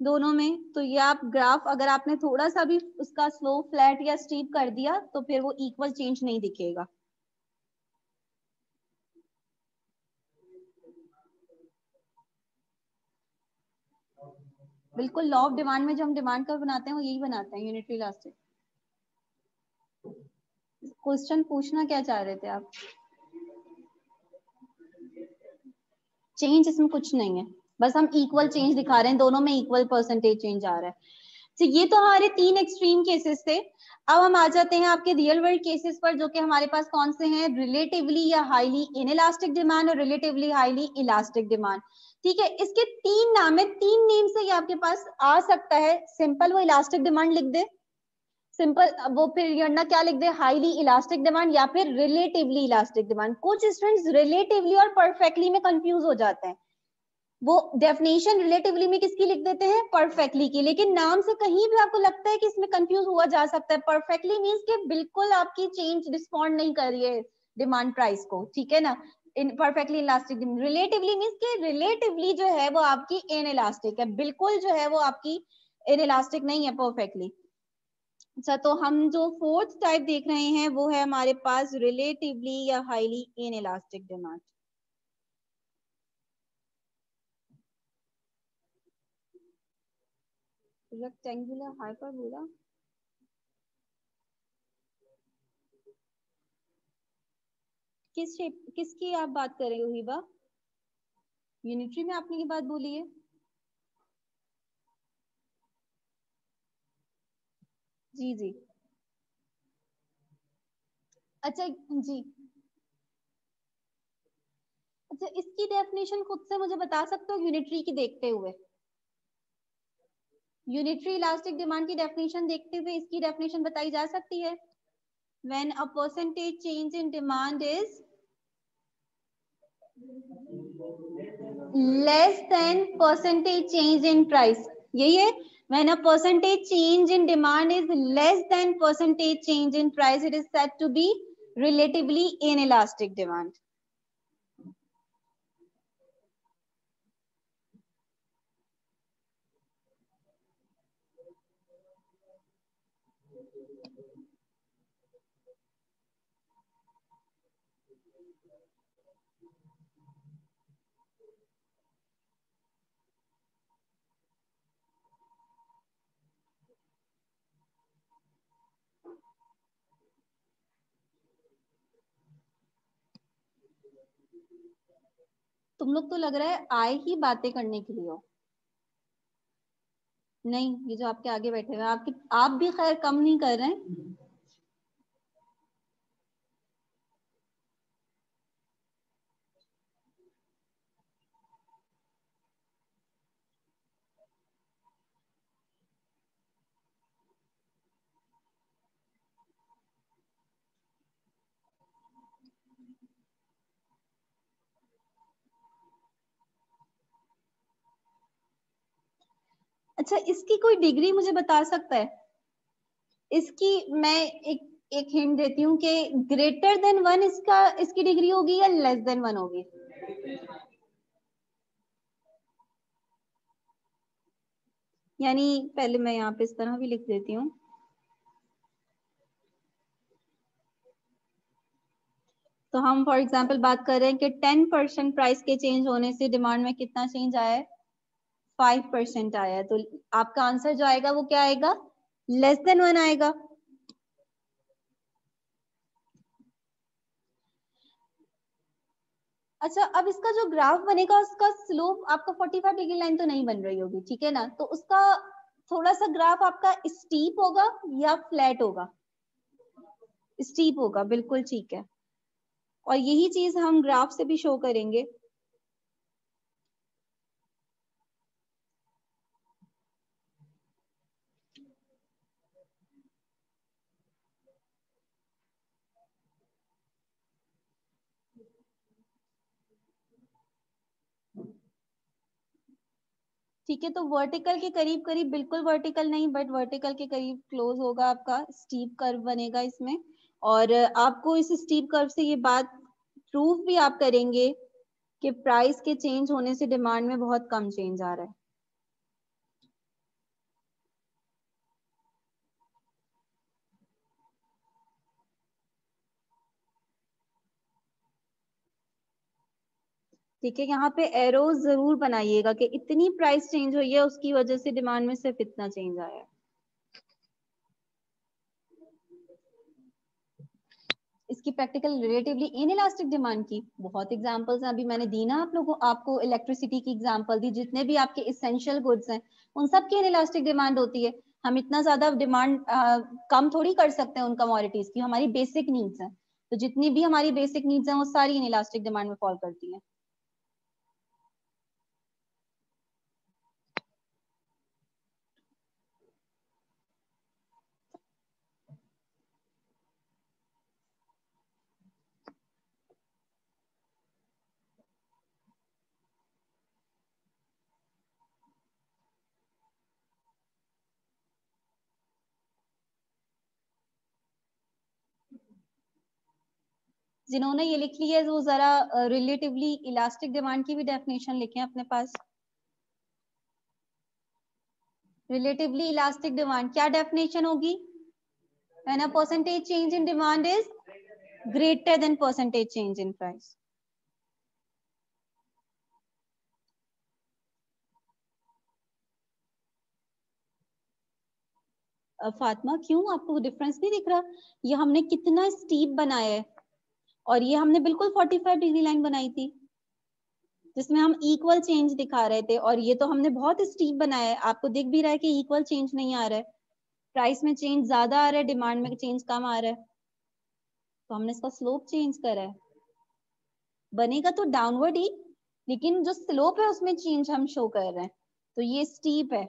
दोनों में, तो ये आप ग्राफ अगर आपने थोड़ा सा भी उसका स्लो फ्लैट या स्टीप कर दिया तो फिर वो इक्वल चेंज नहीं दिखेगा। बिल्कुल लॉ ऑफ डिमांड में जो हम डिमांड कर्व बनाते हैं वो यही बनाते हैं, यूनिटरी इलास्टिक। क्वेश्चन पूछना क्या चाह रहे थे आप, चेंज इसमें कुछ नहीं है, बस हम इक्वल चेंज दिखा रहे हैं, दोनों में इक्वल परसेंटेज चेंज आ रहा है। तो ये तो हमारे 3 एक्सट्रीम केसेस थे। अब हम आ जाते हैं आपके रियल वर्ल्ड केसेस पर, जो कि हमारे पास कौन से हैं, रिलेटिवली या हाईली इनइलास्टिक डिमांड और रिलेटिवली हाईली इलास्टिक डिमांड। ठीक है, इसके 3 नाम है, 3 नेम से ये आपके पास आ सकता है। सिंपल वो इलास्टिक डिमांड लिख दे, सिंपल वो फिर ना क्या लिख दे, हाईली इलास्टिक डिमांड या फिर रिलेटिवली इलास्टिक डिमांड। कुछ स्टूडेंट्स रिलेटिवली और परफेक्टली में कंफ्यूज हो जाते हैं, वो डेफिनेशन रिलेटिवली में किसकी लिख देते हैं, परफेक्टली की, लेकिन नाम से कहीं भी आपको लगता है कि इसमें कंफ्यूज हुआ जा सकता है। परफेक्टली मींस कि बिल्कुल आपकी चेंज रिस्पॉन्ड नहीं कर रही है डिमांड प्राइस को, ठीक है ना, in perfectly elastic. Relatively means कि रिलेटिवली जो है वो आपकी इन इलास्टिक है, बिल्कुल जो है वो आपकी इन इलास्टिक नहीं है परफेक्टली। अच्छा तो हम जो फोर्थ टाइप देख रहे हैं वो है हमारे पास रिलेटिवली या highly in elastic demand. Rectangular hyperbola, किस शेप किसकी आप बात कर रहे हो हिबा, यूनिटरी में आपने ये बात बोली है। जी जी, अच्छा जी, अच्छा, इसकी डेफिनेशन खुद से मुझे बता सकते हो यूनिटरी की देखते हुए? यूनिटरी इलास्टिक डिमांड की डेफिनेशन देखते हुए इसकी डेफिनेशन बताई जा सकती है? When a percentage change in demand is less than percentage change in price, यही है? When a percentage change in demand is less than percentage change in price, it is said to be relatively inelastic demand. तुम लोग तो लग रहा है आए ही बातें करने के लिए हो। नहीं, ये जो आपके आगे बैठे हुए आपके, आप भी खैर कम नहीं कर रहे हैं। अच्छा, इसकी कोई डिग्री मुझे बता सकता है? इसकी मैं एक हिंट देती हूँ कि ग्रेटर देन 1 इसकी डिग्री होगी या लेस देन 1 होगी? यानी पहले मैं यहाँ पे इस तरह भी लिख देती हूँ। तो हम फॉर एग्जांपल बात कर रहे हैं कि 10% प्राइस के चेंज होने से डिमांड में कितना चेंज आया है? 5% आया है। तो आपका आंसर जो आएगा वो क्या आएगा? लेस देन 1 आएगा। अच्छा, अब इसका जो ग्राफ बनेगा उसका स्लोप आपका 45 डिग्री लाइन तो नहीं बन रही होगी, ठीक है ना? तो उसका थोड़ा सा ग्राफ आपका स्टीप होगा या फ्लैट होगा? स्टीप होगा, बिल्कुल ठीक है। और यही चीज हम ग्राफ से भी शो करेंगे। ठीक है, तो वर्टिकल के करीब करीब, बिल्कुल वर्टिकल नहीं बट वर्टिकल के करीब क्लोज होगा आपका, स्टीप कर्व बनेगा इसमें। और आपको इस स्टीप कर्व से ये बात प्रूफ भी आप करेंगे कि प्राइस के चेंज होने से डिमांड में बहुत कम चेंज आ रहा है। ठीक है, यहाँ पे एरोज जरूर बनाइएगा कि इतनी प्राइस चेंज हुई है उसकी वजह से डिमांड में सिर्फ इतना चेंज आया है। इसकी प्रैक्टिकल रिलेटिवली इनइलास्टिक डिमांड की बहुत एग्जांपल्स हैं, अभी मैंने दी ना आप लोगों, आपको इलेक्ट्रिसिटी की एग्जांपल दी, जितने भी आपके इसेंशियल गुड्स हैं उन सब की इनइलास्टिक डिमांड होती है। हम इतना ज्यादा डिमांड कम थोड़ी कर सकते हैं उन कमोडिटीज की, हमारी बेसिक नीड्स हैं। तो जितनी भी हमारी बेसिक नीड्स हैं वो सारी इनइलास्टिक डिमांड में फॉल करती हैं। जिन्होंने ये लिख ली है वो जरा रिलेटिवली इलास्टिक डिमांड की भी डेफिनेशन लिखें अपने पास। रिलेटिवली इलास्टिक डिमांड क्या डेफिनेशन होगी? When a percentage change in demand is greater than percentage change in price. Fatima, क्यों आपको डिफरेंस नहीं दिख रहा? ये हमने कितना स्टीप बनाया है और ये हमने बिल्कुल 45 डिग्री लाइन बनाई थी जिसमें हम इक्वल चेंज दिखा रहे थे, और ये तो हमने बहुत स्टीप बनाया है। आपको दिख भी रहा है कि इक्वल चेंज नहीं आ रहा है, प्राइस में चेंज ज्यादा आ रहा है, डिमांड में चेंज कम आ रहा है। तो हमने इसका स्लोप चेंज करा है। बनेगा तो डाउनवर्ड ही, लेकिन जो स्लोप है उसमें चेंज हम शो कर रहे हैं, तो ये स्टीप है।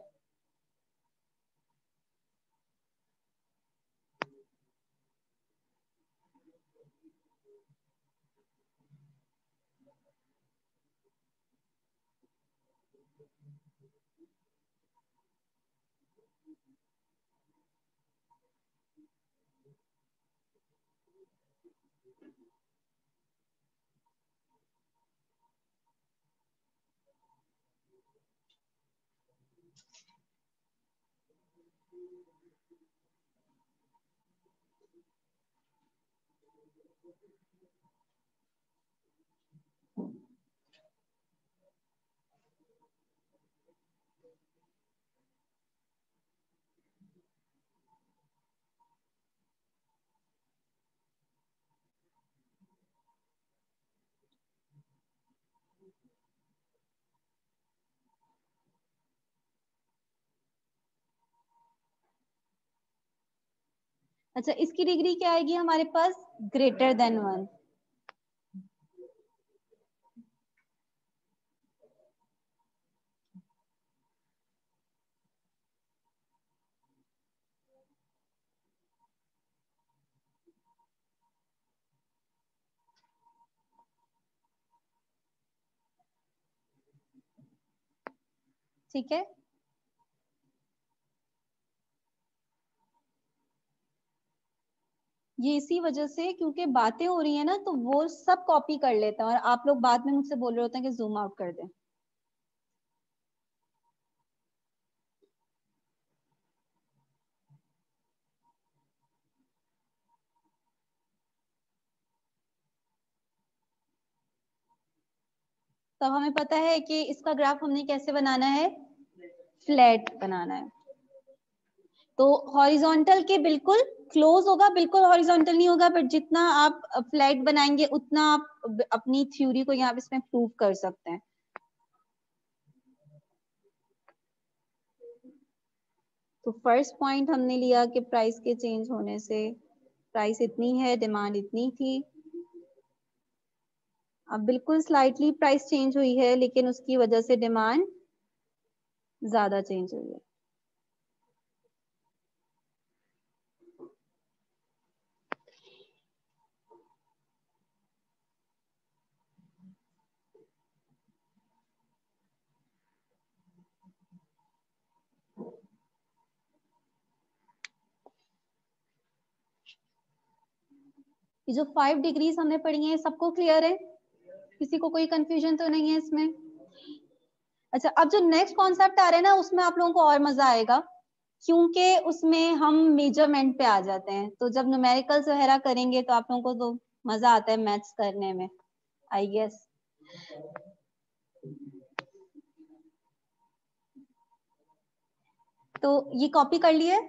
अच्छा, इसकी डिग्री क्या आएगी हमारे पास? Greater than 1। ठीक है, ये इसी वजह से, क्योंकि बातें हो रही है ना, तो वो सब कॉपी कर लेता है और आप लोग बाद में मुझसे बोल रहे होते हैं कि जूम आउट कर दें। तब हमें पता है कि इसका ग्राफ हमने कैसे बनाना है, फ्लैट बनाना है। तो हॉरिजॉन्टल के बिल्कुल क्लोज होगा, बिल्कुल हॉरिजॉन्टल नहीं होगा, बट जितना आप फ्लैट बनाएंगे उतना आप अपनी थ्योरी को यहाँ पे इसमें प्रूव कर सकते हैं। तो फर्स्ट पॉइंट हमने लिया कि प्राइस के चेंज होने से, प्राइस इतनी है, डिमांड इतनी थी, अब बिल्कुल स्लाइटली प्राइस चेंज हुई है, लेकिन उसकी वजह से डिमांड ज्यादा चेंज हुई है। ये जो 5 डिग्रीज हमने पढ़ी हैं, सबको क्लियर है? किसी को कोई कंफ्यूजन तो नहीं है इसमें? अच्छा, अब जो नेक्स्ट कॉन्सेप्ट आ रहा है ना, उसमें आप लोगों को और मजा आएगा, क्योंकि उसमें हम मेजरमेंट पे आ जाते हैं। तो जब न्यूमेरिकल्स वगैरह करेंगे तो आप लोगों को तो मजा आता है मैथ्स करने में, आई गेस। तो ये कॉपी कर लिए?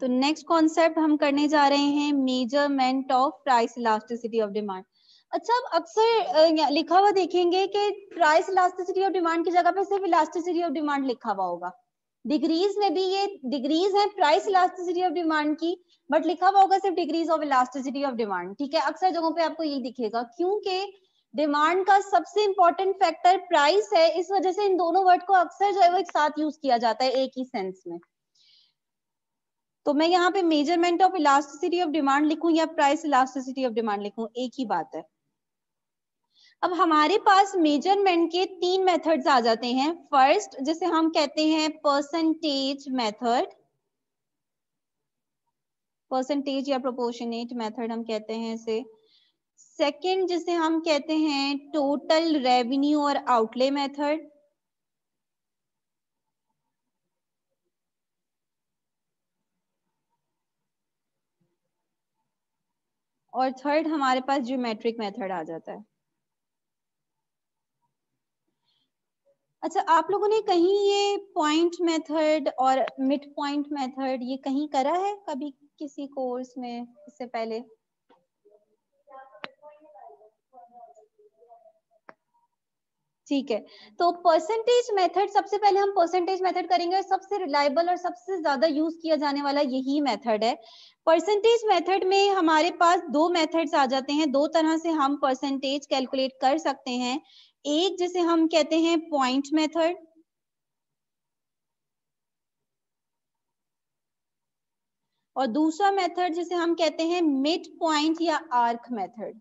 तो नेक्स्ट कॉन्सेप्ट हम करने जा रहे हैं measurement of price elasticity of demand. अच्छा, अब अक्सर लिखा हुआ देखेंगे कि प्राइस इलास्टिसिटी ऑफ डिमांड की जगह पे सिर्फ इलास्टिसिटी ऑफ डिमांड लिखा हुआ होगा। डिग्रीज में भी ये डिग्रीज है प्राइस इलास्टिसिटी ऑफ डिमांड की, बट लिखा हुआ होगा सिर्फ degrees of elasticity of demand. ठीक है, अक्सर जगहों पे आपको यही दिखेगा, क्योंकि डिमांड का सबसे इंपॉर्टेंट फैक्टर प्राइस है, इस वजह से इन दोनों वर्ड को अक्सर जो है वो एक साथ यूज किया जाता है एक ही सेंस में। तो मैं यहाँ पे measurement of elasticity of demand लिखूं या प्राइस इलास्टिसिटी ऑफ डिमांड लिखूं, एक ही बात है। अब हमारे पास मेजरमेंट के 3 मेथड्स आ जाते हैं। फर्स्ट, जिसे हम कहते हैं परसेंटेज मेथड, परसेंटेज या प्रोपोर्शनेट मेथड हम कहते हैं इसे। सेकंड, जिसे हम कहते हैं टोटल रेवेन्यू और आउटले मेथड। और थर्ड हमारे पास ज्योमेट्रिक मेथड आ जाता है। अच्छा, आप लोगों ने कहीं ये पॉइंट मेथड और मिड पॉइंट मेथड ये कहीं करा है कभी किसी कोर्स में इससे पहले? ठीक है, तो परसेंटेज मेथड, सबसे पहले हम परसेंटेज मेथड करेंगे। सबसे रिलायबल और सबसे ज्यादा यूज किया जाने वाला यही मेथड है। परसेंटेज मेथड में हमारे पास दो मेथड्स आ जाते हैं, दो तरह से हम परसेंटेज कैलकुलेट कर सकते हैं। एक जिसे हम कहते हैं पॉइंट मेथड, और दूसरा मेथड जिसे हम कहते हैं मिड पॉइंट या आर्क मेथड।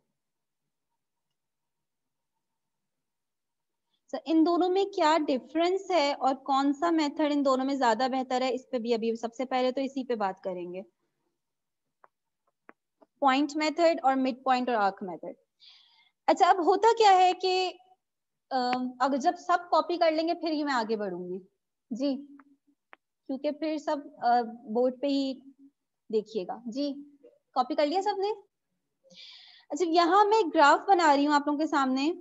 तो इन दोनों में क्या डिफरेंस है और कौन सा मेथड इन दोनों में ज्यादा बेहतर है, इस पे भी अभी सबसे पहले तो इसी पे बात करेंगे, पॉइंट मेथड और मिड पॉइंट और आर्क मेथड। अच्छा, अब होता क्या है कि अगर जब सब कॉपी कर लेंगे फिर ही मैं आगे बढ़ूंगी जी, क्योंकि फिर सब बोर्ड पे ही देखिएगा जी। कॉपी कर लिया सबने? अच्छा, यहाँ मैं ग्राफ बना रही हूँ आप लोगों के सामने।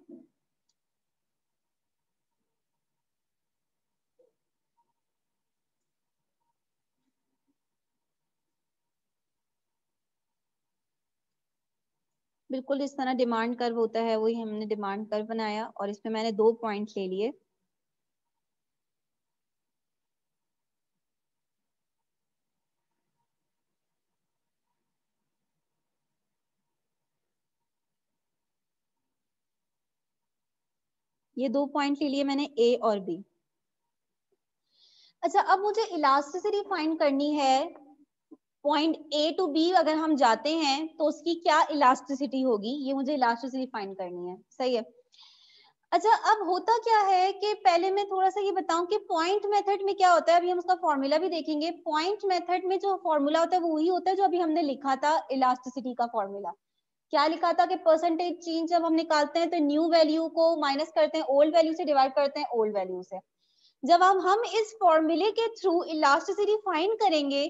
बिल्कुल इस तरह डिमांड कर्व होता है, वही हमने डिमांड कर्व बनाया और इसमें मैंने 2 पॉइंट ले लिए। ये 2 पॉइंट ले लिए मैंने, ए और बी। अच्छा, अब मुझे इलास्टिसिटी फाइंड करनी है। पॉइंट ए टू बी अगर हम जाते हैं तो उसकी क्या इलास्टिसिटी होगी, ये मुझे इलास्टिसिटी फाइंड करनी है। सही है। अच्छा, अब होता क्या है कि पहले मैं थोड़ा सा ये बताऊं कि पॉइंट मेथड में क्या होता है। अभी हम उसका फॉर्मूला भी देखेंगे। पॉइंट मेथड में जो फॉर्मूला होता है वो वही होता है जो अभी हमने लिखा था इलास्टिसिटी का फॉर्मूला। क्या लिखा था कि परसेंटेज चेंज जब हम निकालते हैं तो न्यू वैल्यू को माइनस करते हैं, ओल्ड वैल्यू से डिवाइड करते हैं ओल्ड वैल्यू से। जब हम इस फॉर्मूले के थ्रू इलास्टिसिटी फाइंड करेंगे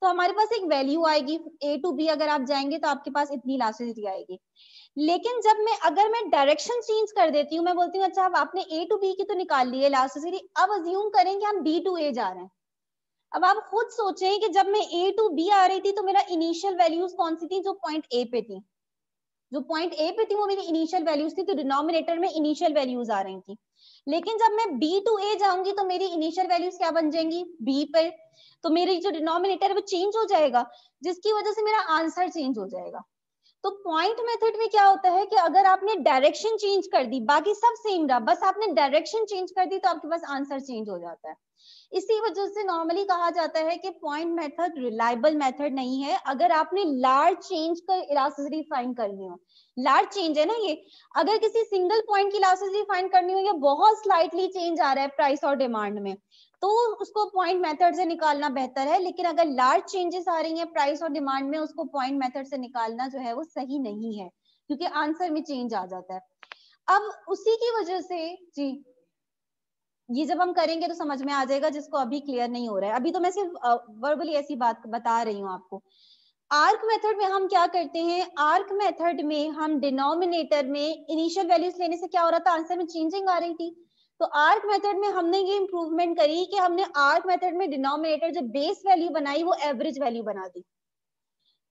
तो हमारे पास एक वैल्यू आएगी। ए टू बी अगर आप जाएंगे तो आपके पास इतनी इलास्टिसिटी आएगी। लेकिन जब मैं अगर मैं डायरेक्शन चेंज कर देती हूँ, मैं बोलती हूँ अच्छा अब आपने ए टू बी की तो निकाल ली है इलास्टिसिटी, अब अज्यूम करें कि हम बी टू ए जा रहे हैं। अब आप खुद सोचें कि जब मैं ए टू बी आ रही थी तो मेरा इनिशियल वैल्यूज कौन सी थी? जो पॉइंट ए पे थी, जो पॉइंट ए पे थी वो मेरी इनिशियल वैल्यूज थी, तो डिनोमिनेटर में इनिशियल वैल्यूज आ रही थी। लेकिन जब मैं बी टू ए जाऊंगी तो मेरी इनिशियल वैल्यूज क्या बन जाएंगी? बी पे। तो मेरी जो डिनोमिनेटर है वो चेंज हो जाएगा, जिसकी वजह से मेरा आंसर चेंज हो जाएगा। तो पॉइंट मेथड में क्या होता है कि अगर आपने डायरेक्शन चेंज कर दी, बाकी सब सेम रहा, बस आपने डायरेक्शन चेंज कर दी तो आपके पास आंसर चेंज हो जाता है। इसी वजह से नॉर्मली कहा जाता है कि पॉइंट मेथड रिलायबल मेथड नहीं है अगर आपने लार्ज चेंज का इलास्टिसिटी फाइंड करनी हो। लार्ज चेंज है ना ये, अगर किसी सिंगल पॉइंट की इलास्टिसिटी फाइंड करनी हो या बहुत स्लाइटली चेंज आ रहा है प्राइस और डिमांड में, तो उसको पॉइंट मेथड से निकालना बेहतर है। लेकिन अगर लार्ज चेंजेस आ रही हैं प्राइस और डिमांड में, उसको पॉइंट मेथड से निकालना जो है वो सही नहीं है, क्योंकि आंसर में चेंज आ जाता है। अब उसी की वजह से जी, ये जब हम करेंगे तो समझ में आ जाएगा जिसको अभी क्लियर नहीं हो रहा है। अभी तो मैं सिर्फ वर्बली ऐसी बात बता रही हूँ आपको। आर्क मेथड में हम क्या करते हैं? आर्क मेथड में हम डिनोमिनेटर में इनिशियल वैल्यूज लेने से क्या हो रहा था? आंसर में चेंजिंग आ रही थी। तो आर्क मेथड में हमने ये इंप्रूवमेंट करी कि हमने आर्क मेथड में डिनोमिनेटर जो बेस वैल्यू बनाई वो एवरेज वैल्यू बना दी।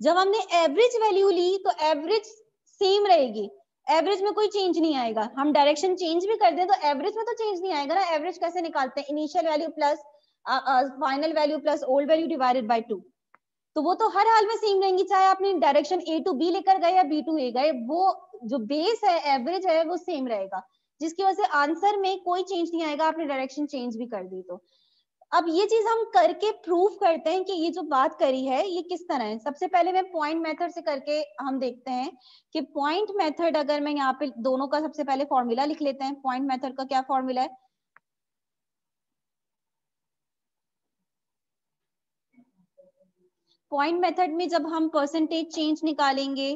जब हमने एवरेज वैल्यू ली तो एवरेज सेम रहेगी, एवरेज में कोई चेंज नहीं आएगा। हम डायरेक्शन चेंज भी कर दें तो एवरेज में तो चेंज नहीं आएगा ना। एवरेज कैसे निकालते हैं? Initial value plus final value plus old value divided by 2। तो वो तो हर हाल में सेम रहेंगी, चाहे आपने डायरेक्शन ए टू बी लेकर गए या बी टू ए गए, वो जो बेस है एवरेज है वो सेम रहेगा, जिसकी वजह से आंसर में कोई चेंज नहीं आएगा आपने डायरेक्शन चेंज भी कर दी तो। अब ये चीज हम करके प्रूव करते हैं कि ये जो बात करी है ये किस तरह है। सबसे पहले मैं पॉइंट मेथड से करके हम देखते हैं कि पॉइंट मेथड, अगर मैं यहाँ पे दोनों का सबसे पहले फॉर्मूला लिख लेते हैं। पॉइंट मेथड का क्या फॉर्मूला है? पॉइंट मेथड में जब हम परसेंटेज चेंज निकालेंगे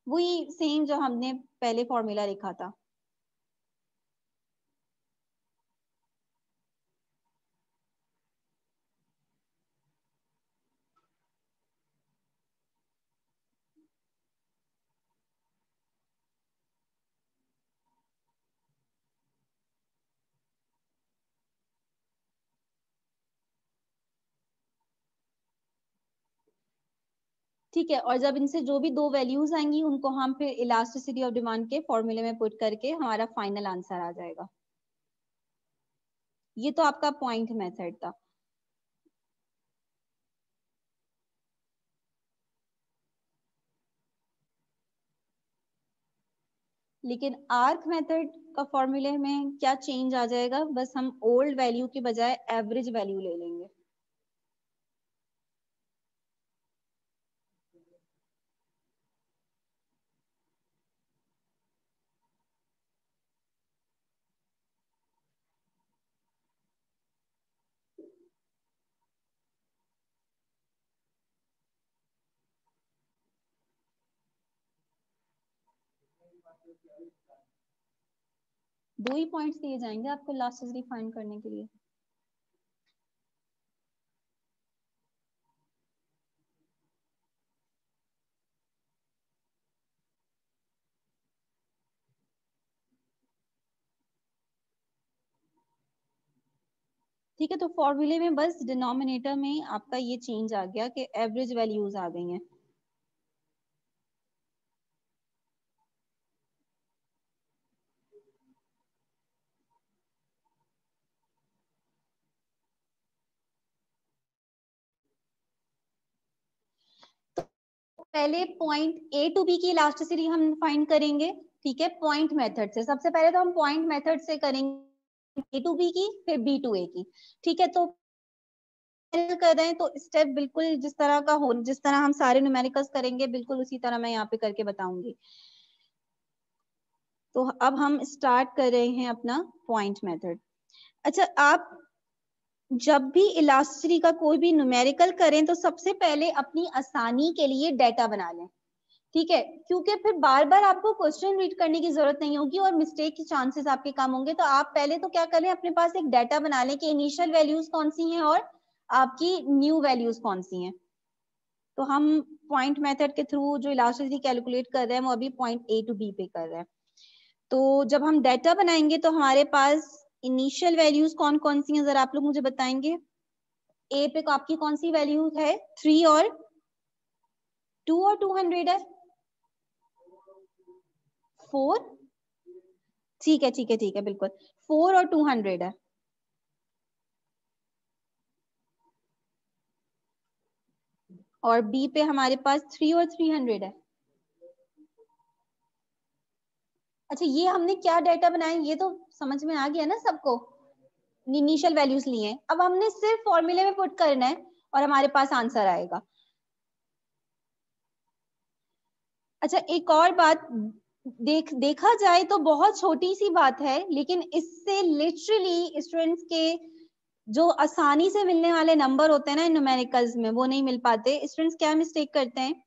वही सेम जो हमने पहले फॉर्मूला लिखा था। ठीक है, और जब इनसे जो भी दो वैल्यूज आएंगी उनको हम फिर इलास्टिसिटी ऑफ डिमांड के फॉर्मूले में पुट करके हमारा फाइनल आंसर आ जाएगा। ये तो आपका पॉइंट मेथड था। लेकिन आर्क मेथड का फॉर्मूले में क्या चेंज आ जाएगा, बस हम ओल्ड वैल्यू के बजाय एवरेज वैल्यू ले लेंगे। 2 ही पॉइंट्स दिए जाएंगे आपको इलास्टिसिटी फाइंड करने के लिए। ठीक है, तो फॉर्मूले में बस डिनोमिनेटर में आपका ये चेंज आ गया कि एवरेज वैल्यूज आ गई हैं। पहले पॉइंट ए टू बी की इलास्टिसिटी हम फाइंड करेंगे। ठीक है, पॉइंट मेथड से। सबसे पहले तो हम पॉइंट मेथड से करेंगे ए टू बी की, फिर बी टू ए की। ठीक है, तो कर रहे हैं तो स्टेप बिल्कुल जिस तरह का हो, जिस तरह हम सारे न्यूमेरिकल्स करेंगे बिल्कुल उसी तरह मैं यहाँ पे करके बताऊंगी। तो अब हम स्टार्ट कर रहे हैं अपना पॉइंट मेथड। अच्छा, आप जब भी इलास्टिसिटी का कोई भी न्यूमेरिकल करें तो सबसे पहले अपनी आसानी के लिए डेटा बना लें। ठीक है, क्योंकि फिर बार बार आपको क्वेश्चन रीड करने की जरूरत नहीं होगी और मिस्टेक के चांसेस आपके कम होंगे। तो आप पहले तो क्या करें, अपने पास एक डाटा बना लें कि इनिशियल वैल्यूज कौन सी हैं और आपकी न्यू वैल्यूज कौन सी हैं। तो हम पॉइंट मेथड के थ्रू जो इलास्टिसिटी कैलकुलेट कर रहे हैं वो अभी पॉइंट ए टू बी पे कर रहे हैं। तो जब हम डाटा बनाएंगे तो हमारे पास इनिशियल वैल्यूज कौन कौन सी हैं, जरा आप लोग मुझे बताएंगे। ए पे आपकी कौन सी वैल्यू है, 3 और 2 और 200 है, 4। ठीक है, ठीक है, ठीक है, बिल्कुल 4 और 200 है। और बी पे हमारे पास 3 और 300 है। अच्छा, ये हमने क्या डाटा बनाया ये तो समझ में आ गया ना सबको। इनिशियल वैल्यूज लिए, अब हमने सिर्फ फॉर्मूले में पुट करना है और हमारे पास आंसर आएगा। अच्छा, एक और बात, देखा जाए तो बहुत छोटी सी बात है, लेकिन इससे लिटरली स्टूडेंट्स के जो आसानी से मिलने वाले नंबर होते हैं ना न्यूमेरिकल्स में, वो नहीं मिल पाते। स्टूडेंट्स क्या मिस्टेक करते हैं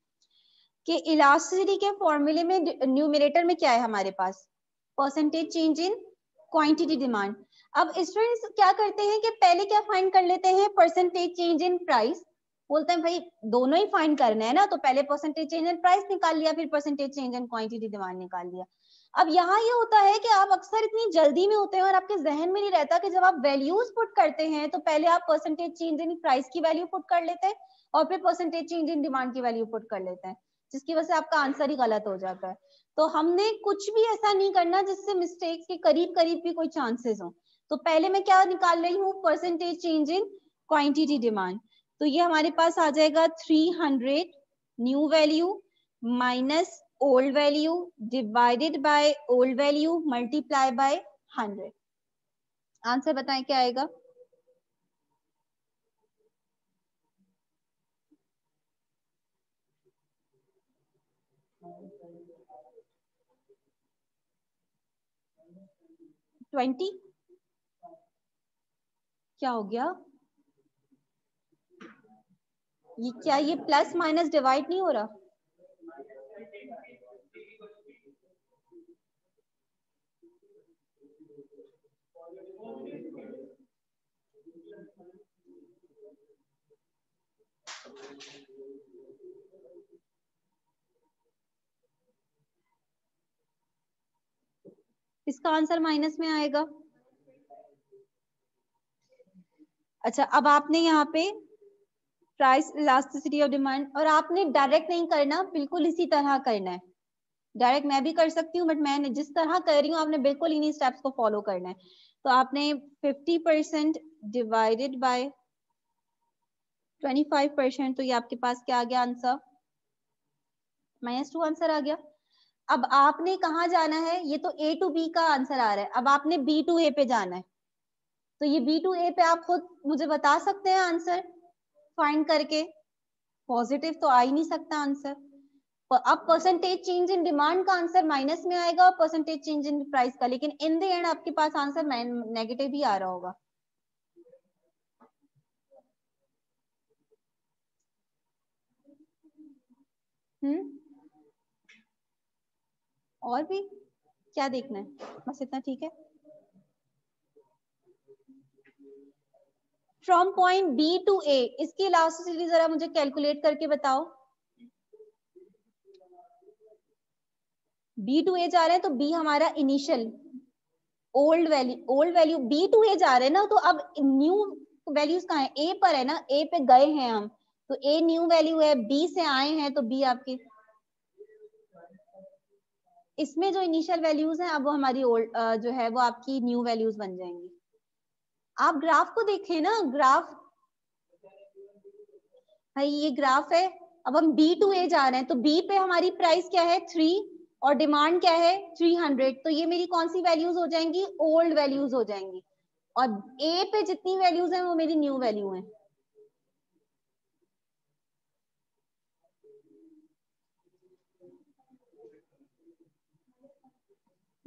कि इलास्टिसिटी के फॉर्मूले में न्यूमरेटर में क्या है हमारे पास, percentage change in quantity demand. अब स्टूडेंट्स क्या करते हैं कि पहले क्या फाइंड कर लेते हैं, परसेंटेज चेंज इन प्राइस। बोलते हैं भाई दोनों ही फाइंड करना है ना, तो पहले परसेंटेज चेंज इन प्राइस निकाल लिया, फिर percentage change in quantity demand निकाल लिया। अब यहाँ ये होता है कि आप अक्सर इतनी जल्दी में होते हैं और आपके जहन में नहीं रहता कि जब आप वैल्यूज पुट करते हैं तो पहले आप परसेंटेज चेंज इन प्राइस की वैल्यू पुट कर लेते हैं और फिर परसेंटेज चेंज इन डिमांड की वैल्यू पुट कर लेते हैं, जिसकी वजह से आपका आंसर ही गलत हो जाता है। तो हमने कुछ भी ऐसा नहीं करना जिससे मिस्टेक्स के करीब करीब भी कोई चांसेस हो। तो पहले मैं क्या निकाल रही हूँ, percentage change in quantity demand. तो ये हमारे पास आ जाएगा 300 new value minus old value divided by old value multiply by 100। Answer बताएं क्या आएगा। ट्वेंटी। क्या हो गया, ये क्या, ये प्लस माइनस डिवाइड नहीं हो रहा। इसका आंसर माइनस में आएगा। अच्छा, अब आपने यहाँ पे प्राइस इलास्टिसिटी ऑफ डिमांड, और आपने डायरेक्ट नहीं करना, बिल्कुल इसी तरह करना है। डायरेक्ट मैं भी कर सकती हूँ, बट मैं जिस तरह कर रही हूँ आपने बिल्कुल इन्हीं स्टेप्स को फॉलो करना है। तो आपने 50% डिवाइडेड बाय 25%, तो ये आपके पास क्या आ गया आंसर, -2 आंसर आ गया। अब आपने कहाँ जाना है, ये तो A to B का आंसर आ रहा है, अब आपने B to A पे जाना है। तो ये B to A पे आप खुद मुझे बता सकते हैं आंसर फाइंड करके, पॉजिटिव तो आ ही नहीं सकता आंसर। अब परसेंटेज चेंज इन डिमांड का आंसर माइनस में आएगा और परसेंटेज चेंज इन प्राइस का, लेकिन इन द एंड आपके पास आंसर नेगेटिव ही आ रहा होगा। और भी क्या देखना है, बस इतना ठीक है। फ्रॉम पॉइंट बी टू ए, इसकी इलास्टिसिटी जरा मुझे कैलकुलेट करके बताओ। बी टू ए जा रहे हैं तो बी हमारा initial old value b to a जा रहे हैं ना, तो अब न्यू वैल्यूज कहाँ है, ए पर है ना, ए पे गए हैं हम, तो ए न्यू वैल्यू है, बी से आए हैं तो बी आपकी, इसमें जो इनिशियल वैल्यूज हैं अब वो हमारी ओल्ड जो है वो आपकी न्यू वैल्यूज बन जाएंगी। आप ग्राफ को देखें ना, ग्राफ भाई ये ग्राफ है, अब हम बी टू ए जा रहे हैं, तो बी पे हमारी प्राइस क्या है 3 और डिमांड क्या है 300, तो ये मेरी कौन सी वैल्यूज हो जाएंगी, ओल्ड वैल्यूज हो जाएंगी, और ए पे जितनी वैल्यूज हैं वो मेरी न्यू वैल्यू है।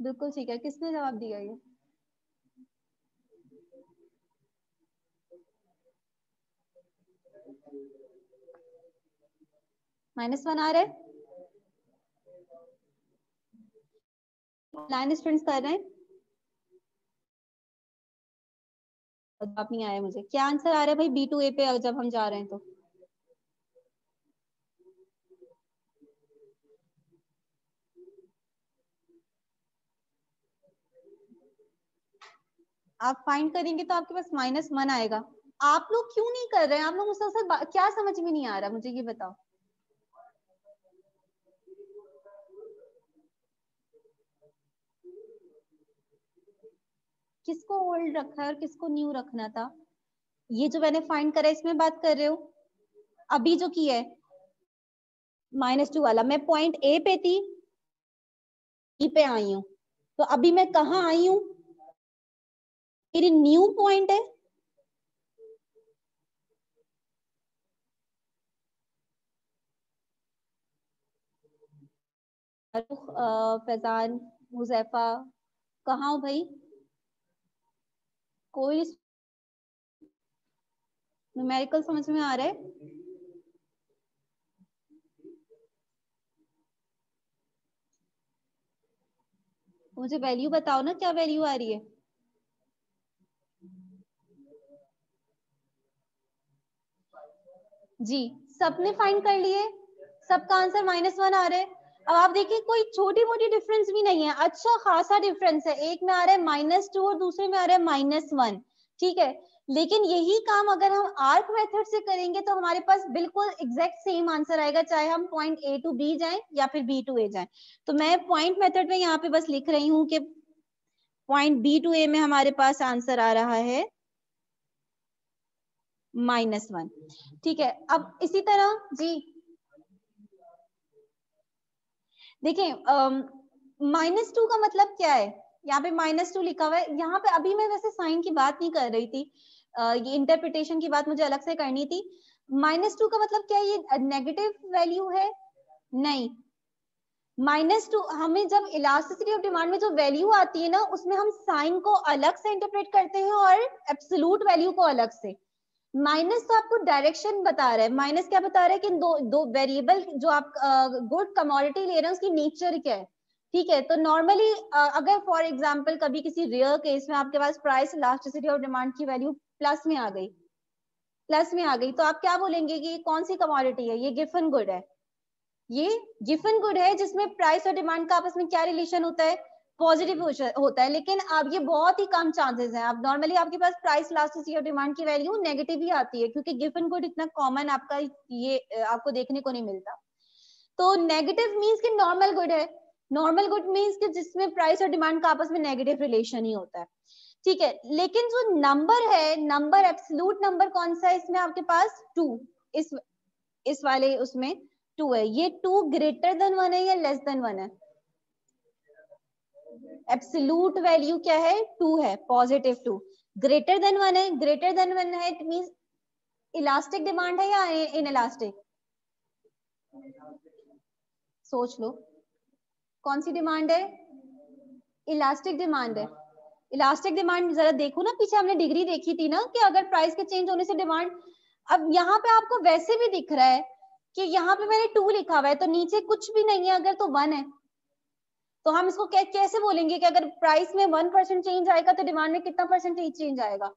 बिल्कुल ठीक है, किसने जवाब दिया ये, -1 आ रहा है, लाइन स्टूडेंट्स कर रहे हैं, जवाब नहीं आया मुझे, क्या आंसर आ रहा है भाई बी टू ए पे जब हम जा रहे हैं तो, आप फाइंड करेंगे तो आपके पास -1 आएगा। आप लोग क्यों नहीं कर रहे हैं, आप लोग मुझसे क्या समझ में नहीं आ रहा, मुझे ये बताओ। किसको ओल्ड रखा है और किसको न्यू रखना था, ये जो मैंने फाइंड करा इसमें बात कर रहे हो, अभी जो किया है -2 वाला, मैं पॉइंट ए पे थी, बी पे आई हूँ, तो अभी मैं कहाँ आई हूँ, मेरी न्यू पॉइंट है, फैजान, हुजैफा, कहाँ हो भाई, कोई न्यूमेरिकल समझ में आ रहा है, मुझे वैल्यू बताओ ना, क्या वैल्यू आ रही है, जी सबने फाइंड कर लिए, सबका आंसर -1 आ रहा है। अब आप देखिए कोई छोटी मोटी डिफरेंस भी नहीं है, अच्छा खासा डिफरेंस है, एक में आ रहा है -2 और दूसरे में आ रहा है -1, ठीक है, लेकिन यही काम अगर हम आर्क मेथड से करेंगे तो हमारे पास बिल्कुल एग्जैक्ट सेम आंसर आएगा, चाहे हम पॉइंट ए टू बी जाएं या फिर बी टू ए जाएं। तो मैं पॉइंट मेथड में यहाँ पे बस लिख रही हूँ कि पॉइंट बी टू ए में हमारे पास आंसर आ रहा है -1, ठीक है। अब इसी तरह जी देखिए -2 का मतलब क्या है, यहाँ पे -2 लिखा हुआ है, यहाँ पे अभी मैं वैसे साइन की बात नहीं कर रही थी, ये इंटरप्रिटेशन की बात मुझे अलग से करनी थी। -2 का मतलब क्या है, ये नेगेटिव वैल्यू है, नहीं, -2 हमें जब इलास्टिसिटी ऑफ डिमांड में जो वैल्यू आती है ना, उसमें हम साइन को अलग से इंटरप्रेट करते हैं और एब्सोल्यूट वैल्यू को अलग से। माइनस तो आपको डायरेक्शन बता रहा है, माइनस क्या बता रहा है कि दो वेरिएबल जो आप गुड कमोडिटी ले रहे हैं उसकी नेचर क्या है, ठीक है। तो नॉर्मली अगर फॉर एग्जांपल कभी किसी रेयर केस में आपके पास प्राइस इलास्टिसिटी ऑफ डिमांड की वैल्यू प्लस में आ गई, तो आप क्या बोलेंगे कि ये कौन सी कमोडिटी है, ये गिवन गुड है, ये गिवन गुड है जिसमें प्राइस और डिमांड का आपस में क्या रिलेशन होता है, पॉजिटिव होता है, लेकिन अब ये बहुत ही कम चांसेस हैं। अब नॉर्मली आपके पास प्राइस इलास्टिसिटी और डिमांड की वैल्यू नेगेटिव ही आती है, क्योंकि गिवन गुड इतना कॉमन आपका ये आपको देखने को नहीं मिलता। तो नेगेटिव मींस कि नॉर्मल गुड है। नॉर्मल गुड मींस कि जिसमें प्राइस और डिमांड का आपस में नेगेटिव रिलेशन ही होता है, ठीक है। लेकिन जो नंबर है, नंबर एब्सोल्यूट नंबर कौन सा है इसमें आपके पास? 2। इस वाले उसमें 2 है। ये 2 ग्रेटर देन 1 है या लेस देन 1 है? एब्सोल्यूट वैल्यू क्या है? 2 है, पॉजिटिव 2। ग्रेटर देन 1 है, ग्रेटर देन 1 है, इट मींस इलास्टिक डिमांड है या इन इलास्टिक? सोच लो कौन सी डिमांड है? इलास्टिक डिमांड है। इलास्टिक डिमांड जरा देखो ना, पीछे हमने डिग्री देखी थी ना कि अगर प्राइस के चेंज होने से डिमांड, अब यहाँ पे आपको वैसे भी दिख रहा है कि यहाँ पे मैंने 2 लिखा हुआ है, तो नीचे कुछ भी नहीं है अगर तो 1 है, तो हम इसको कैसे बोलेंगे कि अगर प्राइस में 1% चेंज आएगा तो डिमांड में कितना परसेंटेज चेंज आएगा?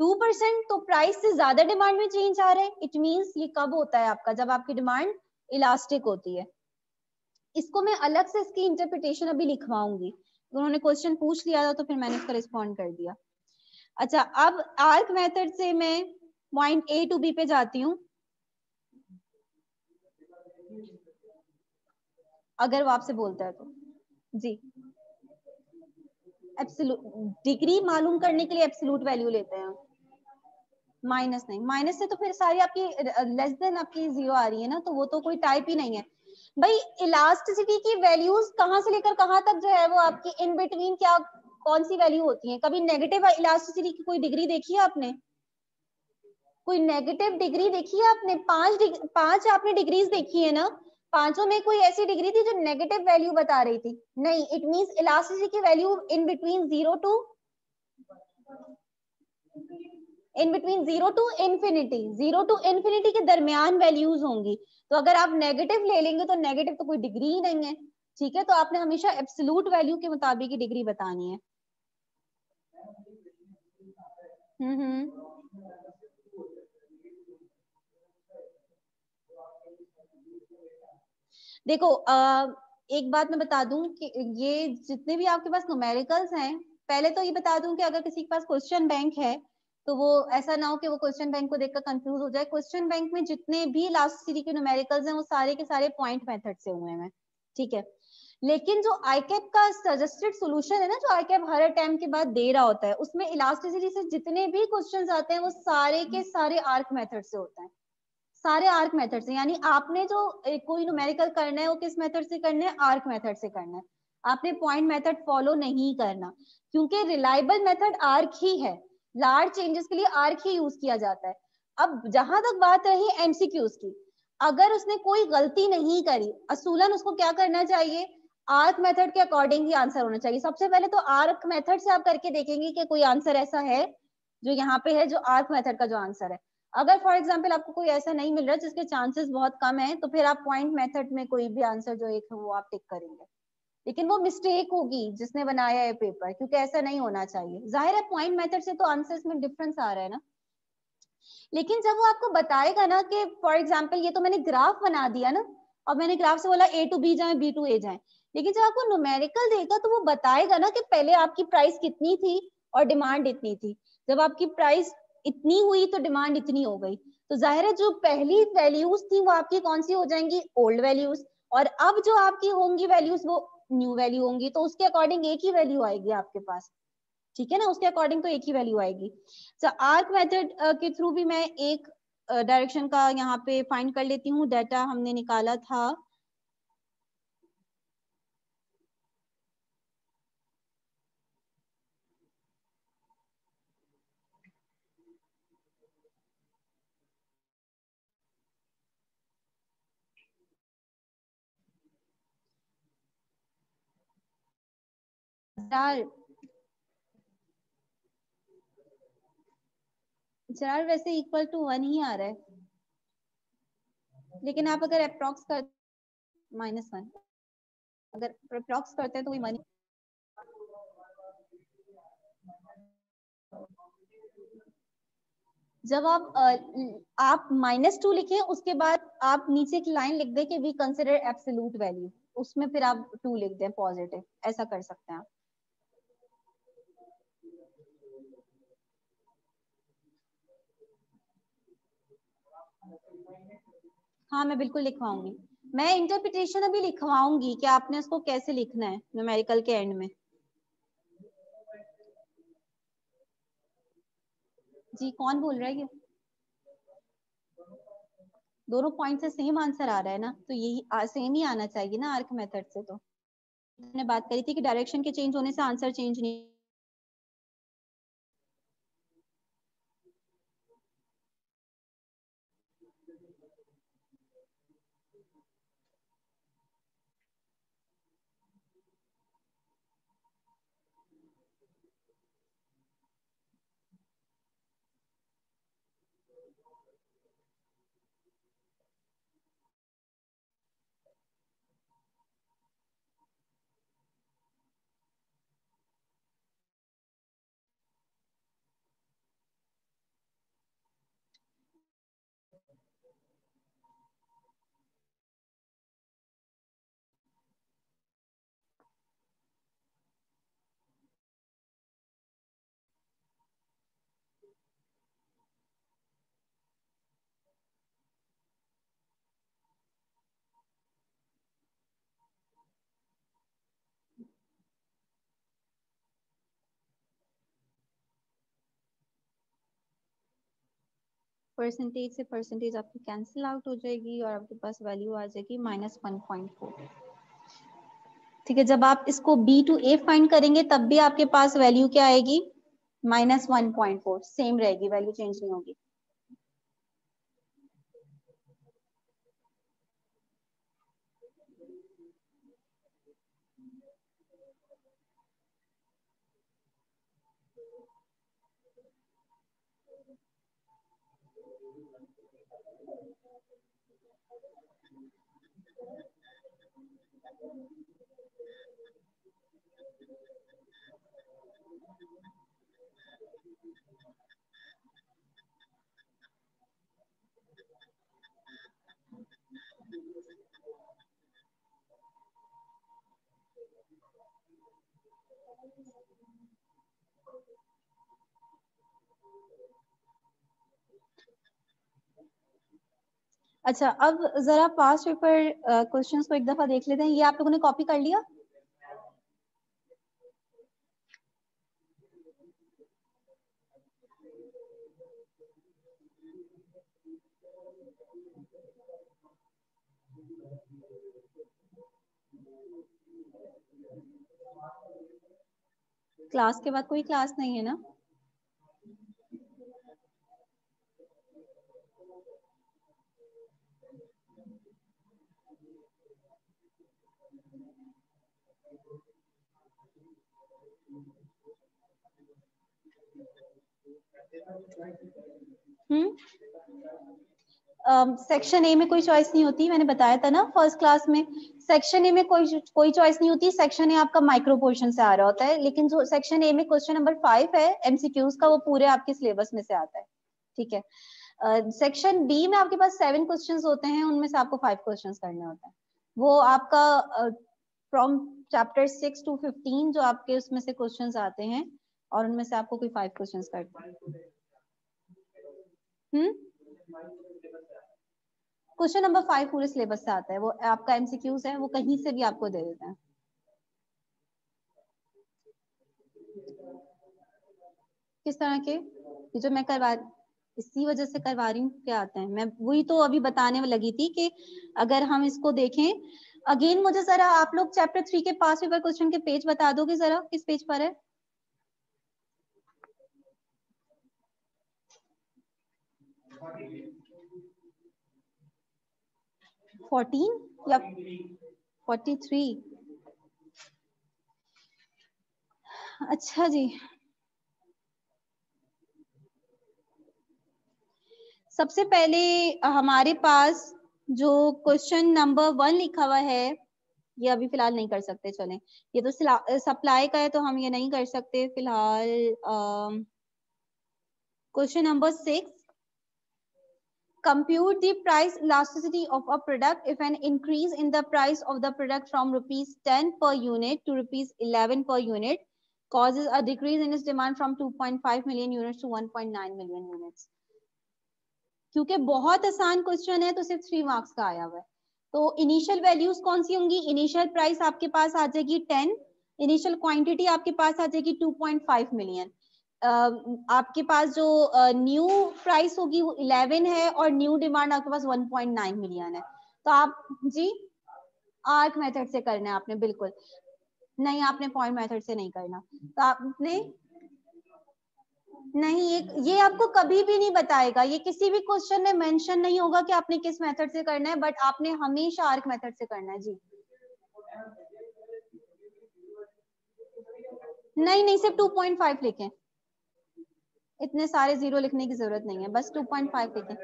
2%। तो प्राइस से ज्यादा डिमांड में चेंज आ रहा है, इट मींस ये कब होता है आपका? जब आपकी डिमांड इलास्टिक होती है। इसको मैं अलग से इसकी इंटरप्रिटेशन अभी लिखवाऊंगी, उन्होंने क्वेश्चन पूछ लिया था तो फिर मैंने इसका रिस्पॉन्ड कर दिया। अच्छा, अब आर्क मेथड से मैं पॉइंट A to B पे जाती हूँ, अगर वो आपसे बोलता है तो। जी, एब्सोल्यूट डिग्री मालूम करने के लिए एब्सोल्यूट वैल्यू लेते हैं, माइनस नहीं। माइनस से तो फिर सारी आपकी लेस देन आपकी 0 आ रही है ना, तो वो तो कोई टाइप ही नहीं है भाई। इलास्टिसिटी की वैल्यूज कहाँ से लेकर कहाँ तक जो है वो आपकी इन बिटवीन क्या कौन सी वैल्यू होती है? कभी नेगेटिव इलास्टिसिटी की कोई डिग्री देखी है आपने? कोई नेगेटिव डिग्री देखी है आपने? 5 आपने डिग्रीज देखी है ना, पांचों में कोई ऐसी डिग्री थी जो नेगेटिव वैल्यू बता रही थी? नहीं। इट मींस इलास्टिसिटी की value in between 0 to infinity, 0 to infinity के दरमियान वैल्यूज होंगी। तो अगर आप नेगेटिव ले लेंगे तो नेगेटिव तो कोई डिग्री ही नहीं है, ठीक है। तो आपने हमेशा एब्सोल्यूट वैल्यू के मुताबिक ही डिग्री बतानी है। देखो एक बात मैं बता दूं कि ये जितने भी आपके पास न्यूमेरिकल्स हैं, पहले तो ये बता दूं कि अगर किसी के पास क्वेश्चन बैंक है तो वो ऐसा ना हो कि वो क्वेश्चन बैंक को देखकर कंफ्यूज हो जाए। क्वेश्चन बैंक में जितने भी लास्ट सीरीज के न्यूमेरिकल्स हैं वो सारे के सारे पॉइंट मेथड से हुए हैं, ठीक है। लेकिन जो आईकैप का सजेस्टेड सॉल्यूशन है ना, जो आईकैप हर अटेम्प्ट के बाद दे रहा होता है, उसमें इलास्टिसिटी से जितने भी क्वेश्चंस आते हैं वो सारे के सारे आर्क मेथड से होते हैं, सारे आर्क मेथड से। यानी आपने जो कोई न्यूमेरिकल करना है वो किस मेथड से करना है? आर्क मेथड से करना है। आपने पॉइंट मेथड फॉलो नहीं करना, क्योंकि रिलायबल मेथड आर्क ही है। लार्ज चेंजेस के लिए आर्क ही यूज किया जाता है। अब जहां तक बात रही एमसीक्यूज की, अगर उसने कोई गलती नहीं करी, असूलन उसको क्या करना चाहिए? आर्क मेथड के अकॉर्डिंग ही आंसर होना चाहिए। सबसे पहले तो आर्क मेथड से आप करके देखेंगे कि कोई आंसर ऐसा है जो यहाँ पे है, जो आर्क मेथड का जो आंसर है। अगर फॉर एग्जाम्पल आपको कोई ऐसा नहीं मिल रहा जिसके चांसेस बहुत कम है, तो फिर आप पॉइंट मेथड में कोई भी आंसर जो एक है वो आप टिक करेंगे, लेकिन वो मिस्टेक होगी जिसने बनाया है पेपर, क्योंकि ऐसा नहीं होना चाहिए। जाहिर है पॉइंट मेथड से तो आंसर्स में डिफरेंस आ रहा है ना, लेकिन जब वो आपको बताएगा ना कि फॉर एग्जाम्पल ये तो मैंने ग्राफ बना दिया ना, और मैंने ग्राफ से बोला A to B जाए, B to A जाए, लेकिन जब आपको न्यूमेरिकल देगा तो वो बताएगा ना कि पहले आपकी प्राइस कितनी थी और डिमांड इतनी थी, जब आपकी प्राइस इतनी हुई तो डिमांड इतनी हो गई, तो जाहिर है जो पहली वैल्यूज थी वो आपकी कौन सी हो जाएंगी? Old values. और अब जो आपकी होंगी वैल्यूज वो न्यू वैल्यू होंगी, तो उसके अकॉर्डिंग एक ही वैल्यू आएगी आपके पास, ठीक है ना, उसके अकॉर्डिंग तो एक ही वैल्यू आएगी। तो आर्क मेथड के थ्रू भी मैं एक डायरेक्शन का यहाँ पे फाइंड कर लेती हूँ। डाटा हमने निकाला था जरार वैसे इक्वल टू 1 ही आ रहा है, लेकिन आप अगर अप्रॉक्स कर -1, अगर अप्रॉक्स करते हैं तो वही 1। जब आप -2 लिखें उसके बाद आप नीचे एक लाइन लिख दें कि वी कंसिडर एब्सोल्यूट वैल्यू, उसमें फिर आप 2 लिख दें पॉजिटिव, ऐसा कर सकते हैं आप। हाँ मैं बिल्कुल लिखवाऊंगी, मैं इंटरप्रिटेशन अभी लिखवाऊंगी कि आपने उसको कैसे लिखना है न्यूमेरिकल के एंड में। जी कौन बोल रहा है ये? दोनों पॉइंट से सेम आंसर आ रहा है ना, तो यही सेम ही आना चाहिए ना आर्क मेथड से। तो मैंने बात करी थी कि डायरेक्शन के चेंज होने से आंसर चेंज नहीं। परसेंटेज से परसेंटेज आपकी कैंसिल आउट हो जाएगी और आपके पास वैल्यू आ जाएगी -1.4। ठीक है, जब आप इसको B to A फाइंड करेंगे तब भी आपके पास वैल्यू क्या आएगी? -1.4, सेम रहेगी, वैल्यू चेंज नहीं होगी। अच्छा, अब जरा पास्ट पेपर क्वेश्चंस को एक दफा देख लेते हैं। ये आप लोगों ने कॉपी कर लिया? क्लास के बाद कोई क्लास नहीं है ना? सेक्शन ए में कोई चॉइस नहीं होती, मैंने बताया था ना फर्स्ट क्लास में। सेक्शन ए में कोई चॉइस नहीं होती। सेक्शन ए आपका माइक्रो पोर्शन से आ रहा होता है, लेकिन जो सेक्शन ए में क्वेश्चन नंबर 5 है एमसीक्यूज का, वो पूरे आपके सिलेबस में से आता है। ठीक है। सेक्शन बी में आपके पास 7 क्वेश्चंस होते हैं, उनमें से आपको 5 क्वेश्चंस करने होते हैं। वो आपका फ्रॉम चैप्टर 6 to 15 जो आपके उसमें से क्वेश्चंस आते हैं, और उनमें से आपको कोई 5 क्वेश्चंस करते हैं। क्वेश्चन नंबर 5 पूरे सिलेबस से आता है, वो आपका एमसीक्यूज है, वो कहीं से भी आपको दे देते हैं। किस तरह के? जो मैं करवा, इसी वजह से करवा रही हूँ, क्या आते हैं। मैं वही तो अभी बताने में लगी थी कि अगर हम इसको देखें अगेन, मुझे जरा आप लोग चैप्टर 3 के पास पेपर क्वेश्चन के पेज बता दोगे जरा, किस पेज पर है? 14 या 43? अच्छा जी, सबसे पहले हमारे पास जो क्वेश्चन नंबर 1 लिखा हुआ है, ये अभी फिलहाल नहीं कर सकते, चलें। ये तो सप्लाई का है तो हम ये नहीं कर सकते फिलहाल। Question number 6, compute the price elasticity of a product if an increase in the price of the product from rupees 10 per unit to rupees 11 per unit causes a decrease in its demand from 2.5 million units to 1.9 million units. क्योंकि बहुत आसान question है तो सिर्फ 3 marks का आया हुआ है। तो इनिशियल वैल्यूज कौन सी होंगी? इनिशियल प्राइस आपके पास आ जाएगी 10, इनिशियल क्वांटिटी आपके पास आ जाएगी 2.5 मिलियन, आपके पास जो न्यू प्राइस होगी वो 11 है और न्यू डिमांड आपके पास 1.9 मिलियन है। तो आप जी आर्क मेथड से करना है आपने, बिल्कुल नहीं, आपने पॉइंट मेथड से नहीं करना। तो आपने नहीं, ये आपको कभी भी नहीं बताएगा, ये किसी भी क्वेश्चन में मेंशन नहीं होगा कि आपने किस मेथड से करना है, बट आपने हमेशा आर्क मेथड से करना है। जी नहीं, सिर्फ 2.5 लिखें, इतने सारे जीरो लिखने की जरूरत नहीं है, बस 2.5 लिखें।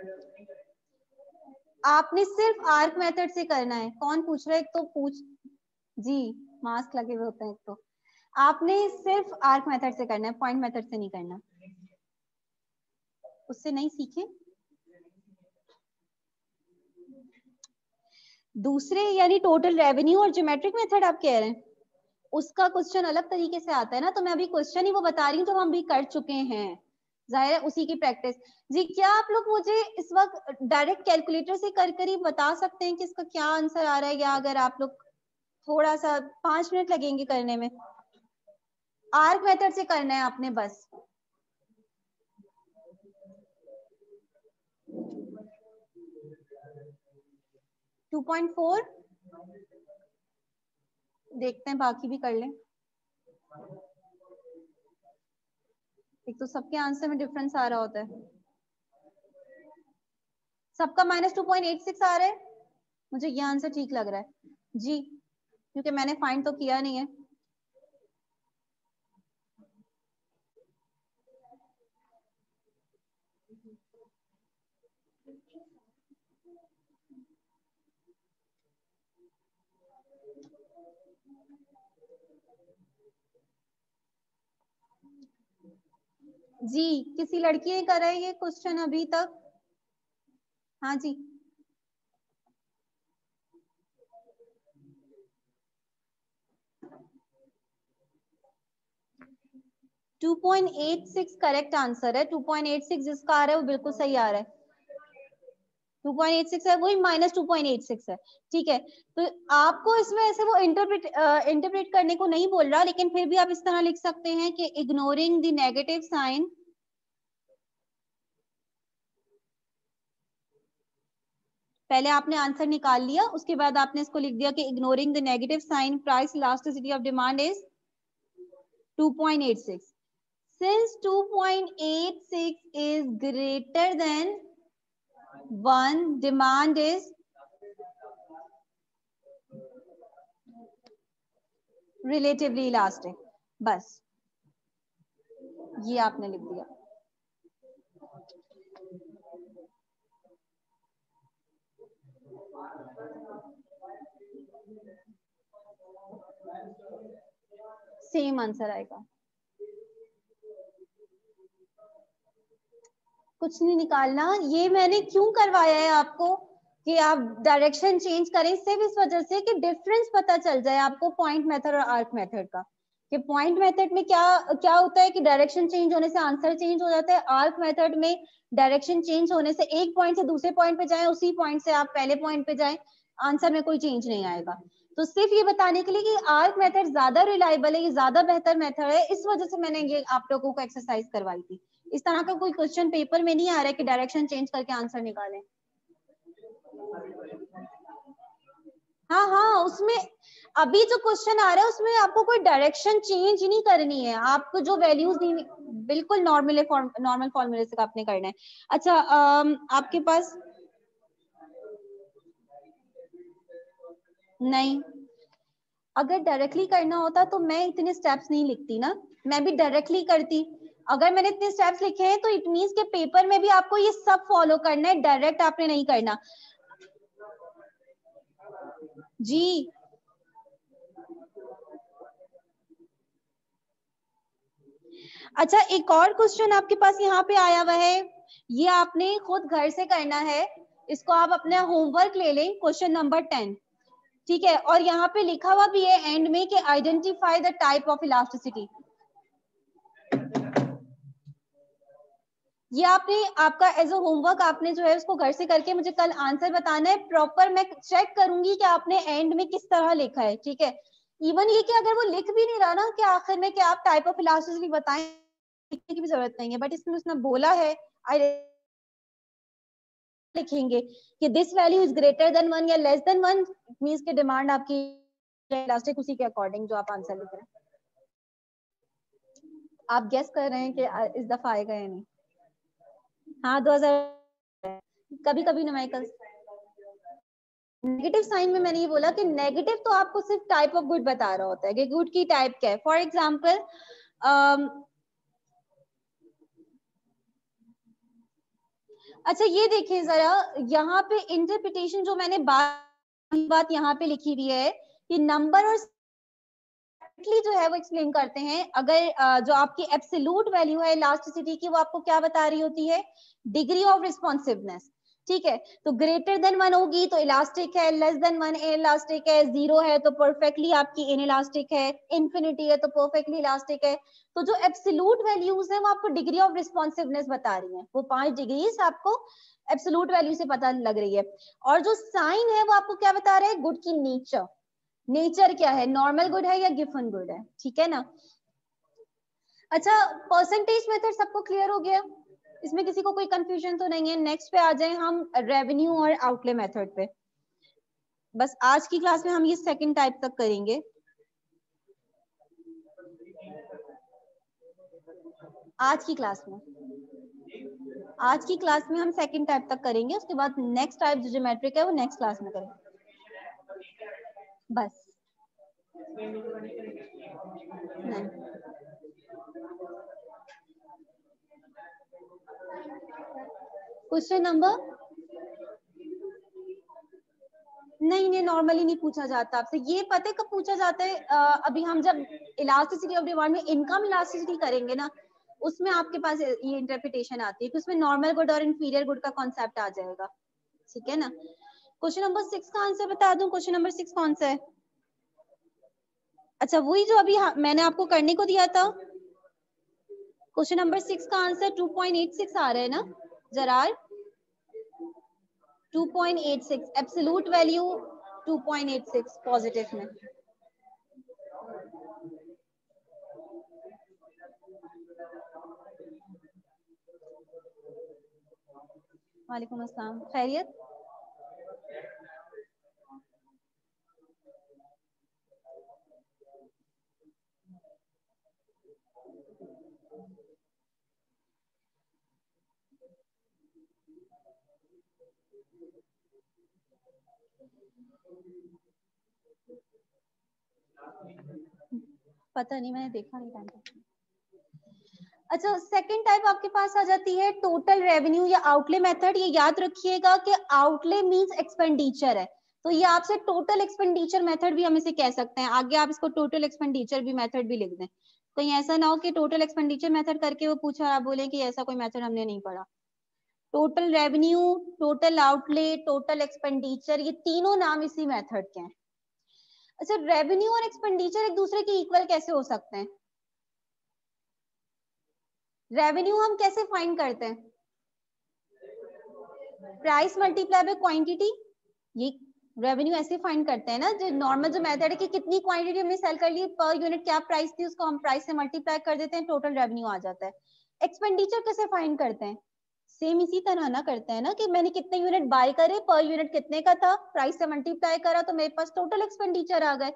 आपने सिर्फ आर्क मेथड से करना है। कौन पूछ रहा है? एक तो पूछ जी, मास्क लगे हुए होते हैं। एक तो आपने सिर्फ आर्क मेथड से करना है, पॉइंट मेथड से नहीं करना। उससे नहीं सीखे? दूसरे यानी टोटल रेवेन्यू और ज्योमेट्रिक मेथड आप कह रहे हैं, उसका क्वेश्चन अलग तरीके से आता है ना। तो मैं अभी क्वेश्चन ही वो बता रही हूँ जो हम भी कर चुके हैं, जाहिर है उसी की प्रैक्टिस। जी क्या आप लोग मुझे इस वक्त डायरेक्ट कैलकुलेटर से कर ही बता सकते हैं कि इसका क्या आंसर आ रहा है, या अगर आप लोग थोड़ा सा 5 मिनट लगेंगे करने में? आर्क मेथड से करना है आपने बस। टू 2.4 देखते हैं, बाकी भी कर लें। एक तो सबके आंसर में डिफरेंस आ रहा होता है, सबका -2.86 आ रहा है। मुझे ये आंसर ठीक लग रहा है जी, क्योंकि मैंने फाइंड तो किया नहीं है। जी किसी लड़की ने करा है ये क्वेश्चन अभी तक? हाँ जी, टू 2.86 करेक्ट आंसर है। 2.86 जिसका आ रहा है वो बिल्कुल सही आ रहा है। 2.86 है, वही -2.86 है। ठीक है, तो आपको इसमें ऐसे वो इंटरप्रेट करने को नहीं बोल रहा, लेकिन फिर भी आप इस तरह लिख सकते हैं कि इग्नोरिंग द नेगेटिव साइन, पहले आपने आंसर निकाल लिया, उसके बाद आपने इसको लिख दिया कि ignoring the negative sign price elasticity of demand is 2.86। Since 2.86 is greater than 1, demand is relatively elastic। बस ये आपने लिख दिया। सेम आंसर आएगा, कुछ नहीं निकालना। ये मैंने क्यों करवाया है आपको कि आप डायरेक्शन चेंज करें, सिर्फ इस वजह से कि डिफरेंस पता चल जाए आपको पॉइंट मेथड और आर्क मेथड का। कि पॉइंट मेथड में क्या क्या होता है कि डायरेक्शन चेंज होने से आंसर चेंज हो जाता है, आर्क मेथड में डायरेक्शन चेंज होने से एक पॉइंट से दूसरे पॉइंट पे जाएं, उसी पॉइंट से आप पहले पॉइंट पे जाएं, आंसर में कोई चेंज नहीं आएगा। तो सिर्फ ये बताने के लिए कि आर्क मेथड ज्यादा रिलायबल है, ये ज्यादा बेहतर मेथड है, इस वजह से मैंने ये आप लोगों को एक्सरसाइज करवाई थी। इस तरह का कोई क्वेश्चन पेपर में नहीं आ रहा है कि डायरेक्शन चेंज करके आंसर निकालें। हाँ हाँ, उसमें अभी जो क्वेश्चन आ रहा है उसमें आपको कोई डायरेक्शन चेंज ही नहीं करनी है, आपको जो वैल्यूज नहीं, बिल्कुल नॉर्मल फॉर्मूले से आपने करना है। अच्छा आपके पास नहीं, अगर डायरेक्टली करना होता तो मैं इतने स्टेप्स नहीं लिखती ना, मैं भी डायरेक्टली करती। अगर मैंने इतने स्टेप्स लिखे हैं तो इट मींस के पेपर में भी आपको ये सब फॉलो करना है, डायरेक्ट आपने नहीं करना जी। अच्छा एक और क्वेश्चन आपके पास यहाँ पे आया हुआ है, ये आपने खुद घर से करना है, इसको आप अपना होमवर्क ले लें, क्वेश्चन नंबर 10। ठीक है, और यहाँ पे लिखा हुआ भी है एंड में कि identify the type of elasticity. ये आपने आपका एज अ होमवर्क आपने जो है उसको घर से करके मुझे कल आंसर बताना है प्रॉपर। मैं चेक करूंगी कि आपने एंड में किस तरह लिखा है, ठीक है। इवन ये कि अगर वो लिख भी नहीं रहा ना कि आखिर में कि आप टाइप ऑफ इलास्टिसिटी बताएं, लिखने की भी जरूरत नहीं है, बट इसमें उसने बोला है लिखेंगे कि this value is greater than 1 या लेस देन 1, मींस की डिमांड आपकी इलास्टिक उसी के अकॉर्डिंग जो आप आंसर लिख रहे हैं। आप गेस कर रहे हैं कि इस दफा आएगा या नहीं? हाँ 2000। कभी कभी न्यूमेरिकल नेगेटिव साइन में मैंने ये बोला कि नेगेटिव तो आपको सिर्फ टाइप ऑफ गुड बता रहा होता है कि गुड की टाइप क्या है। फॉर एग्जाम्पल अच्छा ये देखिए जरा, यहाँ पे इंटरप्रिटेशन जो मैंने बात यहाँ पे लिखी हुई है कि नंबर और जो है वो एक्सप्लेन करते हैं। अगर जो आपकी एब्सोल्यूट वैल्यू है इलास्टिसिटी की, वो आपको क्या बता रही होती है? डिग्री ऑफ रिस्पॉन्सिवनेस, ठीक है। तो ग्रेटर देन 1 होगी तो इलास्टिक है, लेस देन 1 इलास्टिक है, 0 है तो परफेक्टली आपकी इनइलास्टिक है, इंफिनिटी है तो परफेक्टली इलास्टिक है। तो जो एब्सोल्यूट वैल्यूज है वो आपको डिग्री ऑफ रिस्पॉन्सिवनेस बता रही है, वो 5 डिग्रीज आपको एब्सोल्यूट वैल्यू से पता लग रही है। और जो साइन है वो आपको क्या बता रहा है? गुड की नेचर, नेचर क्या है, नॉर्मल गुड है या गिवन गुड है, ठीक है ना। अच्छा परसेंटेज मेथड सबको क्लियर हो गया? इसमें किसी को कोई कंफ्यूजन तो नहीं है? नेक्स्ट पे आ जाए हम रेवेन्यू और आउटले मेथड पे। बस आज की क्लास में हम ये सेकंड टाइप तक करेंगे। आज की क्लास में हम सेकंड टाइप तक करेंगे, उसके बाद नेक्स्ट टाइप जो ज्योमेट्रिक है वो नेक्स्ट क्लास में करेंगे। बस नहीं, क्वेश्चन नंबर नहीं नॉर्मली नहीं पूछा जाता आपसे। ये पता है कब पूछा जाता है? अभी हम जब इलास्टिसिटी ऑफ डिमांड में इनकम इलास्टिसिटी करेंगे ना, उसमें आपके पास ये इंटरप्रिटेशन आती है कि उसमें नॉर्मल गुड और इंफीरियर गुड का कॉन्सेप्ट आ जाएगा, ठीक है ना। क्वेश्चन नंबर 6 का आंसर बता दूं? क्वेश्चन नंबर 6 कौन सा है? अच्छा वही जो अभी मैंने आपको करने को दिया था। क्वेश्चन नंबर 6 का आंसर 2.86 आ रहा है ना जरार? 2.86 एब्सोल्यूट वैल्यू, 2.86 पॉजिटिव में। वालेकुम अस्सलाम, खैरियत? पता नहीं, मैंने देखा नहीं टाइम पे। अच्छा सेकंड टाइप आपके पास आ जाती है टोटल रेवेन्यू या आउटले मेथड। ये याद रखिएगा कि आउटले मींस एक्सपेंडिचर है, तो ये आपसे टोटल एक्सपेंडिचर मेथड भी हम इसे कह सकते हैं। आगे आप इसको टोटल एक्सपेंडिचर भी मेथड भी लिख दें, कहीं ऐसा ना हो कि टोटल एक्सपेंडिचर मेथड करके वो पूछा और आप बोले कि ऐसा कोई मेथड हमने नहीं पढ़ा। Total revenue, total outlay, total expenditure, ये तीनों नाम इसी मेथड के हैं। अच्छा रेवेन्यू और एक्सपेंडिचर एक दूसरे के इक्वल कैसे हो सकते हैं? रेवेन्यू हम कैसे फाइंड करते हैं? Price multiply by quantity. ये रेवेन्यू ऐसे फाइंड करते हैं ना, जो नॉर्मल जो मेथड है कि कितनी क्वांटिटी हमने सेल कर ली, पर यूनिट क्या प्राइस थी, उसको हम प्राइस से मल्टीप्लाई कर देते हैं, टोटल रेवेन्यू आ जाता है। एक्सपेंडिचर कैसे फाइंड करते हैं? सेम इसी तरह ना करते हैं ना कि मैंने कितने यूनिट बाय करे, पर यूनिट कितने का था, प्राइस से मल्टीप्लाई करा तो मेरे पास टोटल एक्सपेंडिचर आ गए।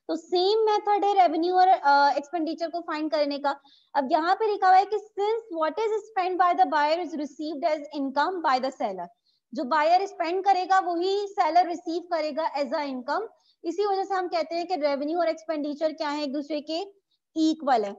तो सेम मेथड है रेवेन्यू और एक्सपेंडिचर को फाइंड करने का। अब यहाँ पे लिखा हुआ है कि since what is spend by the buyer is received as income by the seller, जो बायर स्पेंड करेगा वही सेलर रिसीव करेगा एज अ इनकम। इसी वजह से हम कहते हैं कि रेवेन्यू और एक्सपेंडिचर क्या है, एक दूसरे के इक्वल है।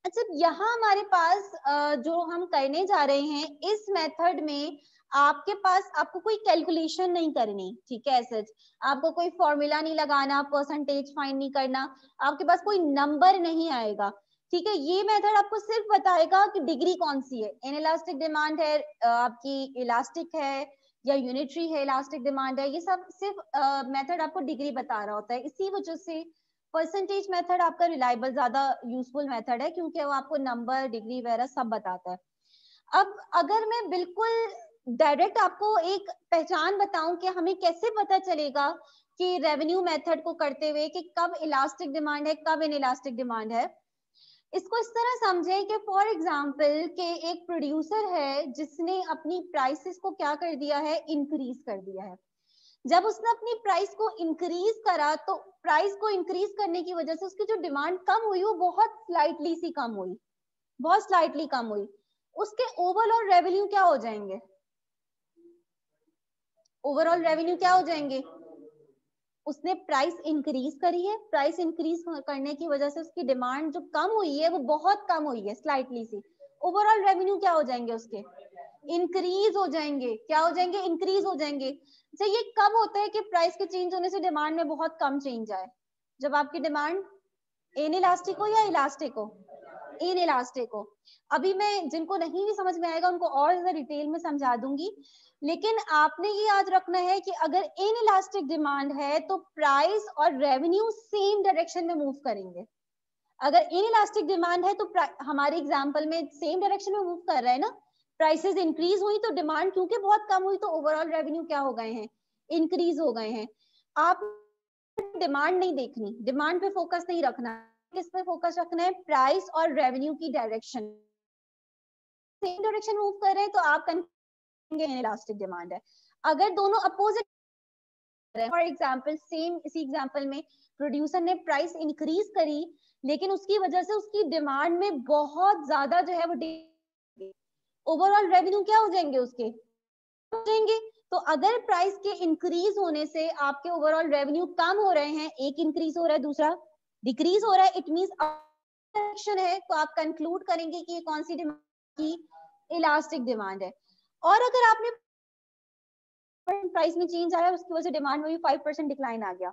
अच्छा यहाँ हमारे पास जो हम करने जा रहे हैं इस मेथड में आपके पास आपको कोई कैलकुलेशन नहीं करनी, ठीक है। ऐसे आपको कोई फॉर्मूला नहीं लगाना, परसेंटेज फाइंड नहीं करना, आपके पास कोई नंबर नहीं आएगा, ठीक है। ये मेथड आपको सिर्फ बताएगा कि डिग्री कौन सी है, इनइलास्टिक डिमांड है, आपकी इलास्टिक है या यूनिटरी है, इलास्टिक डिमांड है, ये सब सिर्फ मेथड आपको डिग्री बता रहा होता है। इसी वजह से परसेंटेज मेथड आपका रिलायबल ज्यादा यूजफुल मेथड है, क्योंकि वो आपको नंबर, डिग्री वगैरह सब बताता है। अब अगर मैं बिल्कुल डायरेक्ट आपको एक पहचान बताऊं कि हमें कैसे पता चलेगा कि रेवेन्यू मेथड को करते हुए कि कब इलास्टिक डिमांड है, कब इनइलास्टिक डिमांड है, इसको इस तरह समझें कि फॉर एग्जांपल के एक प्रोड्यूसर है जिसने अपनी प्राइसेस को क्या कर दिया है, इंक्रीज कर दिया है। जब उसने अपनी प्राइस को इंक्रीज करा तो प्राइस को इंक्रीज करने की वजह से उसकी जो डिमांड कम हुई वो बहुत स्लाइटली सी कम हुई, बहुत स्लाइटली कम हुई। उसके ओवरऑल रेवेन्यू क्या हो जाएंगे, ओवरऑल रेवेन्यू क्या हो जाएंगे, उसने प्राइस इंक्रीज करी है, प्राइस इंक्रीज करने की वजह से उसकी डिमांड जो कम हुई है वो बहुत कम हुई है स्लाइटली सी, ओवरऑल रेवेन्यू क्या हो जाएंगे उसके, इंक्रीज हो जाएंगे। क्या हो जाएंगे, इंक्रीज हो जाएंगे। अच्छा ये कब होता है कि प्राइस के चेंज होने से डिमांड में बहुत कम चेंज आए, जब आपकी डिमांड इनइलास्टिक हो या इलास्टिक हो, इनइलास्टिक हो। अभी मैं जिनको नहीं भी समझ में आएगा उनको और ज्यादा डिटेल में समझा दूंगी, लेकिन आपने ये याद रखना है कि अगर इनइलास्टिक डिमांड है तो प्राइस और रेवेन्यू सेम डायरेक्शन में मूव करेंगे। अगर इनइलास्टिक डिमांड है तो हमारे एग्जांपल में सेम डायरेक्शन में मूव कर रहा है ना, प्राइसेस इंक्रीज हुई तो डिमांड क्योंकि बहुत कम हुई तो ओवरऑल रेवेन्यू क्या हो गए हैं, इंक्रीज हो गए हैं। आप डिमांड नहीं देखनी, डिमांड पे फोकस नहीं रखना, किस पे फोकस रखना है, प्राइस और रेवेन्यू की डायरेक्शन, सेम डायरेक्शन मूव कर रहे हैं तो आप कहेंगे इनइलास्टिक डिमांड है। अगर दोनों अपोजिट, फॉर एग्जांपल सेम इसी एग्जांपल में प्रोड्यूसर ने प्राइस इंक्रीज करी लेकिन उसकी वजह से उसकी डिमांड में बहुत ज्यादा जो है वो ओवरऑल रेवेन्यू क्या हो जाएंगे उसके, हो जाएंगे। तो अगर प्राइस के इंक्रीज होने से आपके ओवरऑल रेवेन्यू कम हो रहे हैं, एक इंक्रीज हो रहा है दूसरा डिक्रीज हो रहा है, इट मींस डायरेक्शन है, तो आप कंक्लूड करेंगे कि ये कौन सी डिमांड की, इलास्टिक डिमांड है। और अगर आपने प्राइस में चेंज आया उसकी वजह से डिमांड में भी 5% डिक्लाइन आ गया,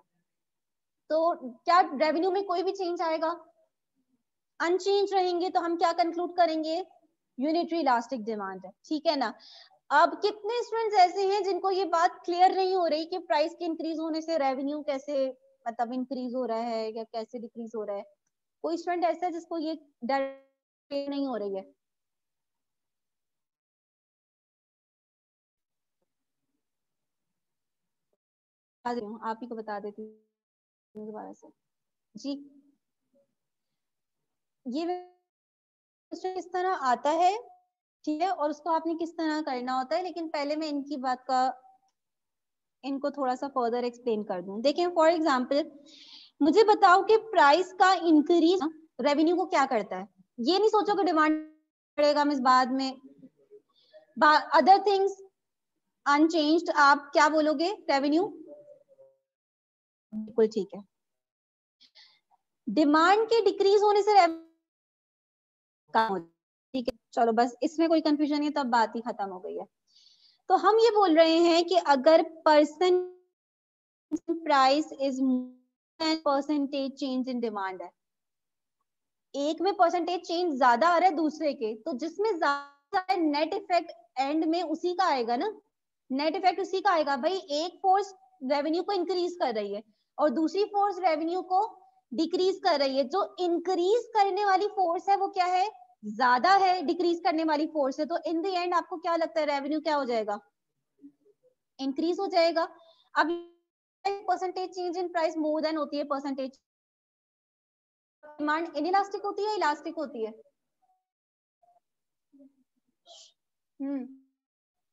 तो क्या रेवेन्यू में कोई भी चेंज आएगा, अनचेंज रहेंगे, तो हम क्या कंक्लूड करेंगे, यूनिटरी इलास्टिक डिमांड है। ठीक है ना। अब कितने स्टूडेंट्स ऐसे हैं जिनको ये बात क्लियर नहीं हो रही कि प्राइस के इंक्रीज होने से रेवेन्यू कैसे मतलब इंक्रीज हो रहा है या कैसे डिक्रीज हो रहा है, कोई स्टूडेंट ऐसा है जिसको ये डायरेक्ट नहीं हो रही है, आप ही को बता देती हूँ दोबारा से जी। ये किस तरह आता है, ठीक है, और उसको आपने किस तरह करना होता है, लेकिन पहले मैं इनकी बात का इनको थोड़ा सा फर्दर एक्सप्लेन कर दूं। देखें फॉर एग्जांपल मुझे बताओ कि प्राइस का इंक्रीज रेवेन्यू को क्या करता है, ये नहीं सोचो कि डिमांड बढ़ेगा मिस बाद में, अदर थिंग्स अनचेंज्ड, आप क्या बोलोगे, रेवेन्यू, बिल्कुल ठीक है। डिमांड के डिक्रीज होने से कम हो, ठीक है, चलो बस इसमें कोई कंफ्यूजन नहीं, तब बात ही खत्म हो गई है। तो हम ये बोल रहे हैं कि अगर person price is percentage change in demand है, एक में परसेंटेज चेंज ज्यादा आ रहा है दूसरे के, तो जिसमें ज्यादा नेट इफेक्ट एंड में उसी का आएगा ना, नेट इफेक्ट उसी का आएगा। भाई एक फोर्स रेवेन्यू को इंक्रीज कर रही है और दूसरी फोर्स रेवेन्यू को डिक्रीज कर रही है, जो इंक्रीज करने वाली फोर्स है वो क्या है, ज्यादा है डिक्रीज करने वाली फोर्स है, तो इन द एंड आपको क्या लगता है रेवेन्यू क्या हो जाएगा, इंक्रीज हो जाएगा। अब percentage change in price more than होती है परसेंटेज, डिमांड इनइलास्टिक होती है इलास्टिक होती है,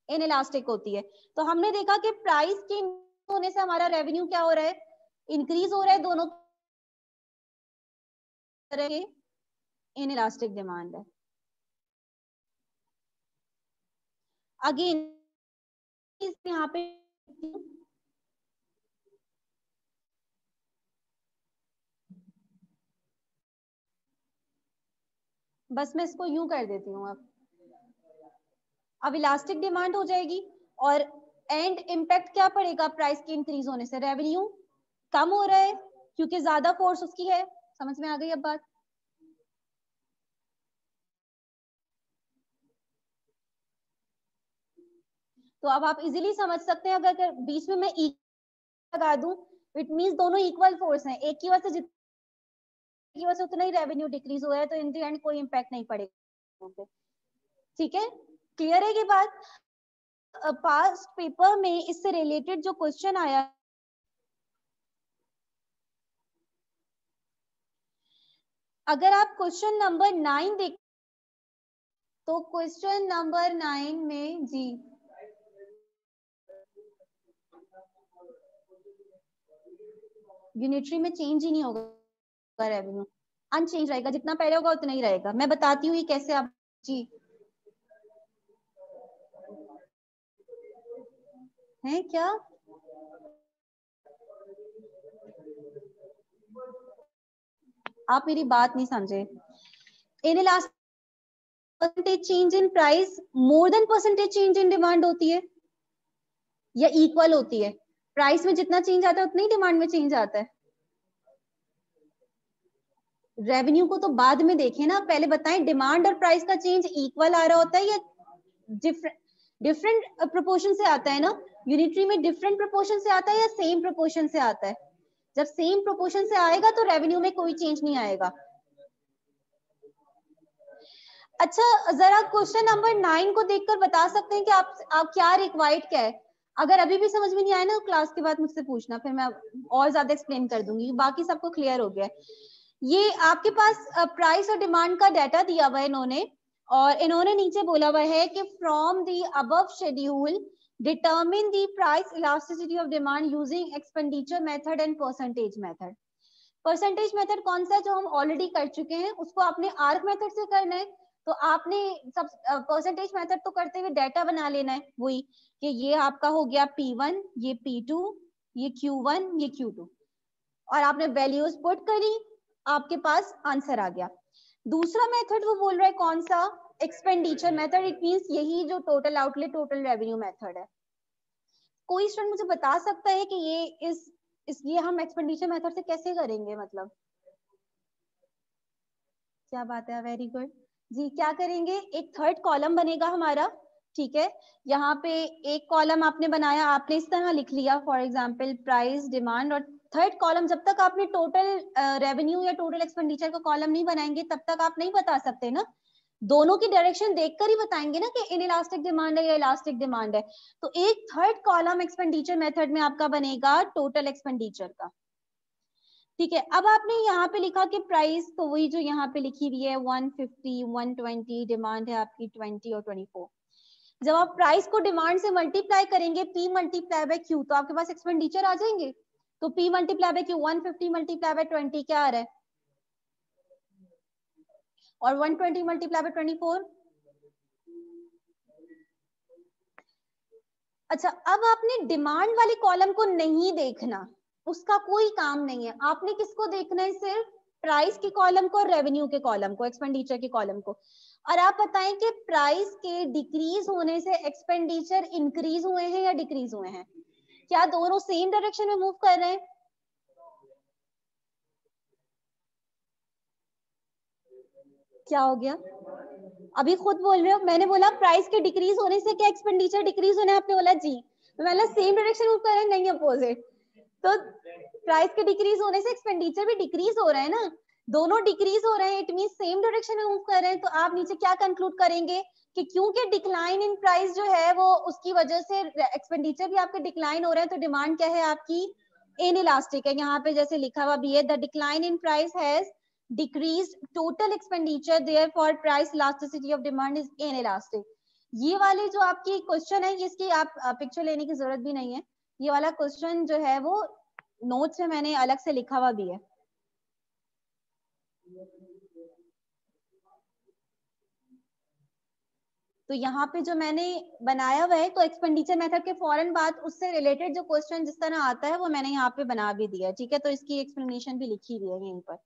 इनइलास्टिक होती है। तो हमने देखा कि प्राइस के होने से हमारा रेवेन्यू क्या हो रहा है, इंक्रीज हो रहा है, दोनों तरह के इनइलास्टिक डिमांड है। अगेन यहाँ पे बस मैं इसको यूं कर देती हूँ, अब इलास्टिक डिमांड हो जाएगी और एंड इम्पैक्ट क्या पड़ेगा प्राइस के इंक्रीज होने से, रेवेन्यू कम हो रहा है क्योंकि ज्यादा फोर्स उसकी है। समझ में आ गई अब बात, तो अब आप इजीली समझ सकते हैं, अगर बीच में मैं लगा दूं इट मींस दोनों इक्वल फोर्स हैं, एक की वजह से की वजह से उतना ही रेवेन्यू डिक्रीज हुआ है, तो इन द एंड कोई इम्पैक्ट नहीं पड़ेगा, ठीक है। क्लियर है ये बात? पास्ट पेपर में इससे रिलेटेड जो क्वेश्चन आया, अगर आप क्वेश्चन नंबर 9 देख, तो क्वेश्चन नंबर 9 में जी यूनिटरी में चेंज ही नहीं होगा, रेवेन्यू अनचेंज रहेगा, जितना पहले होगा उतना ही रहेगा। मैं बताती हूँ ये कैसे आप जी है क्या, आप मेरी बात नहीं समझे। Inelastic percentage change in price more than percentage change in demand होती है या इक्वल होती है? प्राइस में जितना चेंज आता है उतना ही डिमांड में चेंज आता है। रेवेन्यू को तो बाद में देखें ना, पहले बताएं डिमांड और प्राइस का चेंज इक्वल आ रहा होता है या डिफरेंट प्रोपोर्शन से आता है ना? यूनिटरी में डिफरेंट प्रोपोर्शन से आता है या सेम प्रोपोर्शन से आता है? जब सेम प्रोपोर्शन से आएगा तो रेवेन्यू में कोई चेंज नहीं आएगा। अच्छा, जरा क्वेश्चन नंबर 9 को देखकर बता सकते हैं कि आप क्या रिक्वायर्ड क्या है? अगर अभी भी समझ में नहीं आया ना, क्लास के बाद मुझसे पूछना, फिर मैं और ज्यादा एक्सप्लेन कर दूंगी। बाकी सबको क्लियर हो गया। ये आपके पास प्राइस और डिमांड का डाटा दिया हुआ है इन्होंने, और इन्होंने नीचे बोला हुआ है कि from the above schedule determine the price elasticity of demand using expenditure method and percentage method. Percentage method कौन सा है? जो हम ऑलरेडी कर चुके हैं, उसको आपने आर्क मेथड से करना है। तो आपने सब परसेंटेज मेथड तो करते हुए डाटा बना लेना है, वही कि ये आपका हो गया P1, ये P2, ये Q1, ये Q2, और आपने वैल्यूज पुट करी, आपके पास आंसर आ गया। दूसरा मेथड वो बोल रहा है कौन सा? Expenditure method. इट मींस यही जो total outlet total revenue method है। कोई स्टूडेंट मुझे बता सकता है कि ये ये हम एक्सपेंडिचर मेथड से कैसे करेंगे? मतलब क्या बात है, वेरी गुड जी। क्या करेंगे? एक थर्ड कॉलम बनेगा हमारा, ठीक है। यहाँ पे एक कॉलम आपने बनाया, आपने इस तरह लिख लिया फॉर एग्जांपल प्राइस डिमांड, और थर्ड कॉलम जब तक आपने टोटल रेवेन्यू या टोटल एक्सपेंडिचर का कॉलम नहीं बनाएंगे तब तक आप नहीं बता सकते ना। दोनों की डायरेक्शन देखकर ही बताएंगे ना कि इन इलास्टिक डिमांड है या इलास्टिक डिमांड है। तो एक थर्ड कॉलम एक्सपेंडिचर मेथड में आपका बनेगा टोटल एक्सपेंडिचर का, ठीक है। अब आपने यहाँ पे लिखा कि प्राइस, तो वही जो यहाँ पे लिखी हुई है 150, 120, डिमांड है आपकी 20 और 24। जब आप प्राइस को डिमांड से मल्टीप्लाई करेंगे, P मल्टीप्लाई बाय Q, तो आपके पास एक्सपेंडिचर आ जाएंगे। तो P multiply by Q 150 multiply by 20 क्या आ रहा है, और 120 मल्टीप्लाई बाय 24। अच्छा, अब आपने डिमांड वाले कॉलम को नहीं देखना, उसका कोई काम नहीं है। आपने किसको देखना है? सिर्फ प्राइस के कॉलम को और रेवेन्यू के कॉलम को, एक्सपेंडिचर के कॉलम को। और आप बताएं कि प्राइस के डिक्रीज होने से एक्सपेंडिचर इंक्रीज हुए हैं या डिक्रीज हुए हैं? क्या दोनों सेम डायरेक्शन में मूव कर रहे हैं? क्या हो गया? अभी खुद बोल रहे हो, मैंने बोला प्राइस के डिक्रीज होने से क्या एक्सपेंडिचर डिक्रीज होने, आपने बोला जी। तो मैंने सेम डायरेक्शन मूव कर रहे हैं, नहीं अपोजिट। तो प्राइस के डिक्रीज होने से एक्सपेंडिचर भी डिक्रीज हो रहा है ना, दोनों डिक्रीज हो रहे हैं, इट मीन सेम डायरेक्शन में मूव कर रहे हैं। तो आप नीचे क्या कंक्लूड करेंगे कि क्योंकि डिक्लाइन इन प्राइस जो है वो उसकी वजह से एक्सपेंडिचर भी आपके डिक्लाइन हो रहे हैं, तो डिमांड क्या है आपकी? इनइलास्टिक है। यहाँ पे जैसे लिखा हुआ भी है, the decline in price has decreased total expenditure, therefore price elasticity of demand is inelastic। ये वाले जो आपकी क्वेश्चन है, इसकी आप पिक्चर लेने की जरूरत भी नहीं है। ये वाला क्वेश्चन जो है वो नोट्स में मैंने अलग से लिखा हुआ भी है। तो यहाँ पे जो मैंने बनाया हुआ है, तो एक्सपेंडिचर मेथड के फौरन बाद उससे रिलेटेड जो क्वेश्चन जिस तरह आता है वो मैंने यहाँ पे बना भी दिया है, ठीक है। तो इसकी एक्सप्लेनेशन भी लिखी हुई है यहीं पर।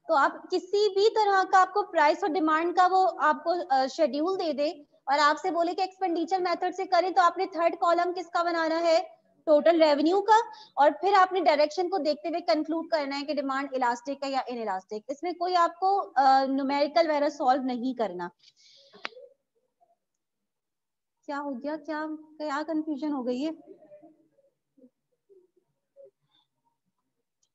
तो आप किसी भी तरह का आपको प्राइस और डिमांड का वो आपको शेड्यूल दे दे और आपसे बोले कि एक्सपेंडिचर मेथड से करें, तो आपने थर्ड कॉलम किसका बनाना है? टोटल रेवेन्यू का। और फिर आपने डायरेक्शन को देखते हुए कंक्लूड करना है कि डिमांड इलास्टिक है या इनइलास्टिक। इसमें कोई आपको न्यूमेरिकल वगैरह सॉल्व नहीं करना। क्या हो गया? क्या क्या कंफ्यूजन हो गई है?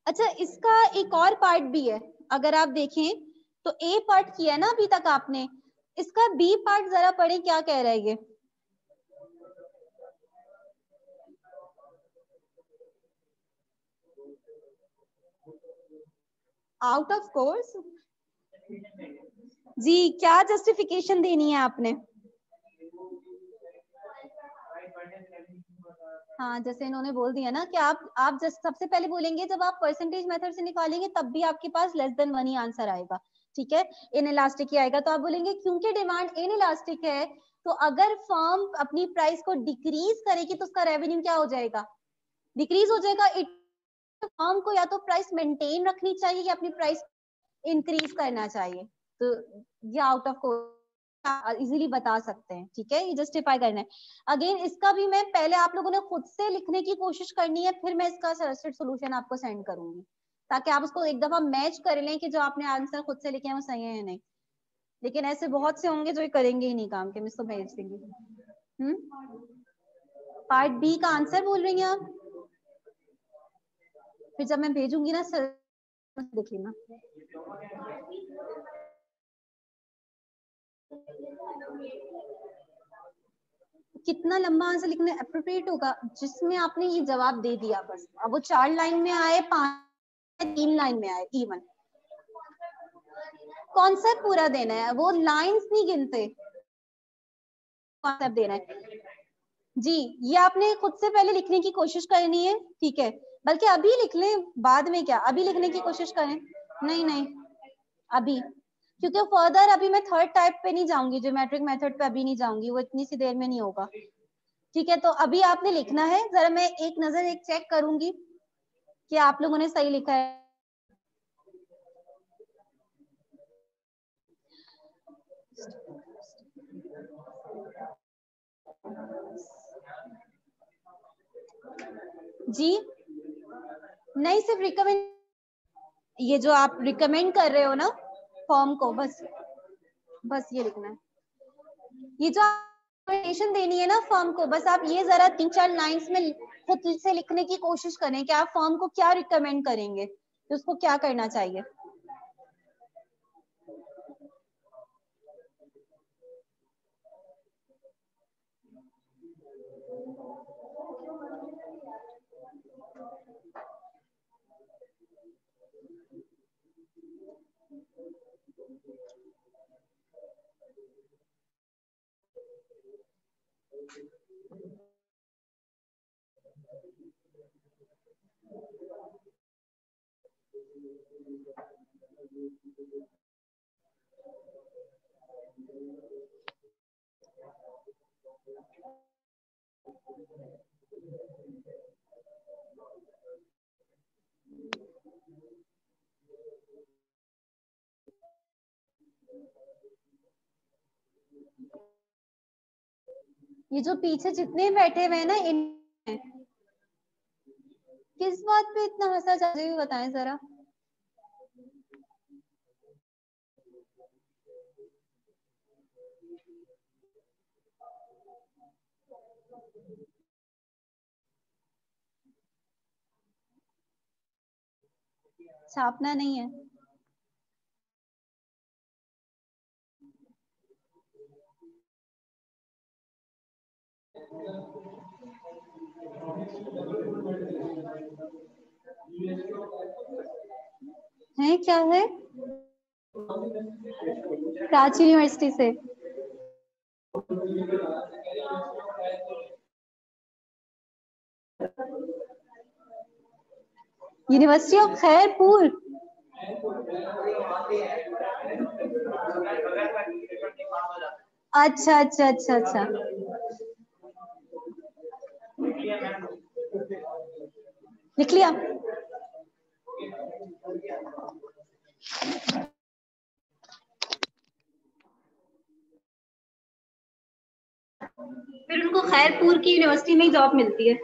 अच्छा, इसका एक और पार्ट भी है। अगर आप देखें तो ए पार्ट किया है ना अभी तक आपने, इसका बी पार्ट जरा पढ़े क्या कह रहा है ये। आउट ऑफ कोर्स जी, क्या जस्टिफिकेशन देनी है आपने। हाँ, जैसे इन्होंने बोल दिया ना कि आप जस्ट सबसे पहले बोलेंगे जब आप परसेंटेज मेथड से निकालेंगे तब भी आपके पास लेस देन 1 ही आंसर आएगा, ठीक है, इन इलास्टिक ही आएगा। तो आप बोलेंगे क्योंकि डिमांड इन इलास्टिक है, तो अगर फर्म अपनी प्राइस को डिक्रीज करेगी तो उसका रेवेन्यू क्या हो जाएगा, डिक्रीज हो जाएगा। फर्म को या तो प्राइस मेंटेन रखनी चाहिए या अपनी प्राइस इंक्रीज करना चाहिए। तो ये आउट ऑफ इजीली बता सकते हैं, ठीक है, ये जस्टिफाई करना है। अगेन इसका भी मैं पहले आप लोगों ने खुद से लिखने की कोशिश करनी है, फिर मैं इसका सजेस्टेड सॉल्यूशन आपको सेंड करूंगी ताकि आप उसको एक दफा मैच कर लें कि जो आपने आंसर खुद से लिखे हैं वो सही है या नहीं। लेकिन ऐसे बहुत से होंगे जो ये करेंगे ही नहीं काम के, मैं इसको भेज देंगी। पार्ट बी का आंसर बोल रही हैं आप, फिर जब मैं भेजूंगी ना सर देख लेना। कितना लंबा आंसर लिखना अप्रोप्रिएट होगा, जिसमें आपने ये जवाब दे दिया बस। अब वो 4 लाइन में आए, 3 लाइन में आए, इवन कॉन्सेप्ट पूरा देना है, वो लाइंस नहीं गिनते, कॉन्सेप्ट देना है जी। ये आपने खुद से पहले लिखने की कोशिश करनी है, ठीक है, बल्कि अभी लिख लें, बाद में क्या, अभी लिखने की कोशिश करें। नहीं अभी, क्योंकि फर्दर अभी मैं थर्ड टाइप पे नहीं जाऊंगी, ज्योमेट्रिक मेथड पे अभी नहीं जाऊंगी, वो इतनी सी देर में नहीं होगा, ठीक है। तो अभी आपने लिखना है, जरा मैं एक नजर एक चेक करूंगी कि आप लोगों ने सही लिखा है। जी नहीं, सिर्फ रिकमेंड, ये जो आप रिकमेंड कर रहे हो ना फॉर्म को, बस ये लिखना है। ये जो रिकमेंडेशन देनी है ना फॉर्म को, बस आप ये जरा 3-4 लाइंस में खुद से लिखने की कोशिश करें कि आप फॉर्म को क्या रिकमेंड करेंगे, तो उसको क्या करना चाहिए। ये जो पीछे जितने बैठे हुए हैं ना, इन किस बात पे इतना हंसा जा रही है बताएं जरा। छापना नहीं है, है क्या है, रांची यूनिवर्सिटी से। यूनिवर्सिटी ऑफ खैरपुर, अच्छा अच्छा अच्छा अच्छा, लिख लिया। फिर उनको खैरपुर की यूनिवर्सिटी में ही जॉब मिलती है।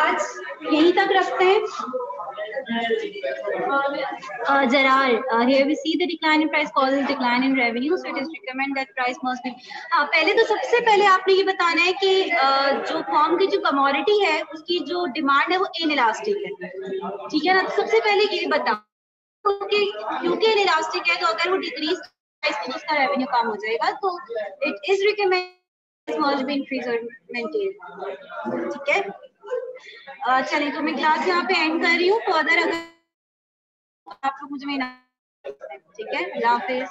आज यहीं तक रखते हैं। Gerald, here we see the decline in price causes decline in revenue, so it is recommend that price must be. हाँ, पहले तो सबसे पहले आपने ये बताना है कि जो फॉर्म की जो कमोडिटी है उसकी जो डिमांड है वो इनइलास्टिक है, ठीक है ना। तो सबसे पहले ये बताओ कि क्योंकि इनइलास्टिक है तो अगर वो डिक्रीज प्राइस तो उसका रेवेन्यू कम हो जाएगा, तो it is recommended must be increase और मेंटेन, ठीक है। चलिए तो मैं क्लास यहाँ पे एंड कर रही हूँ। फर्दर अगर आप लोग मुझे ठीक है, अल्लाह हाफिज।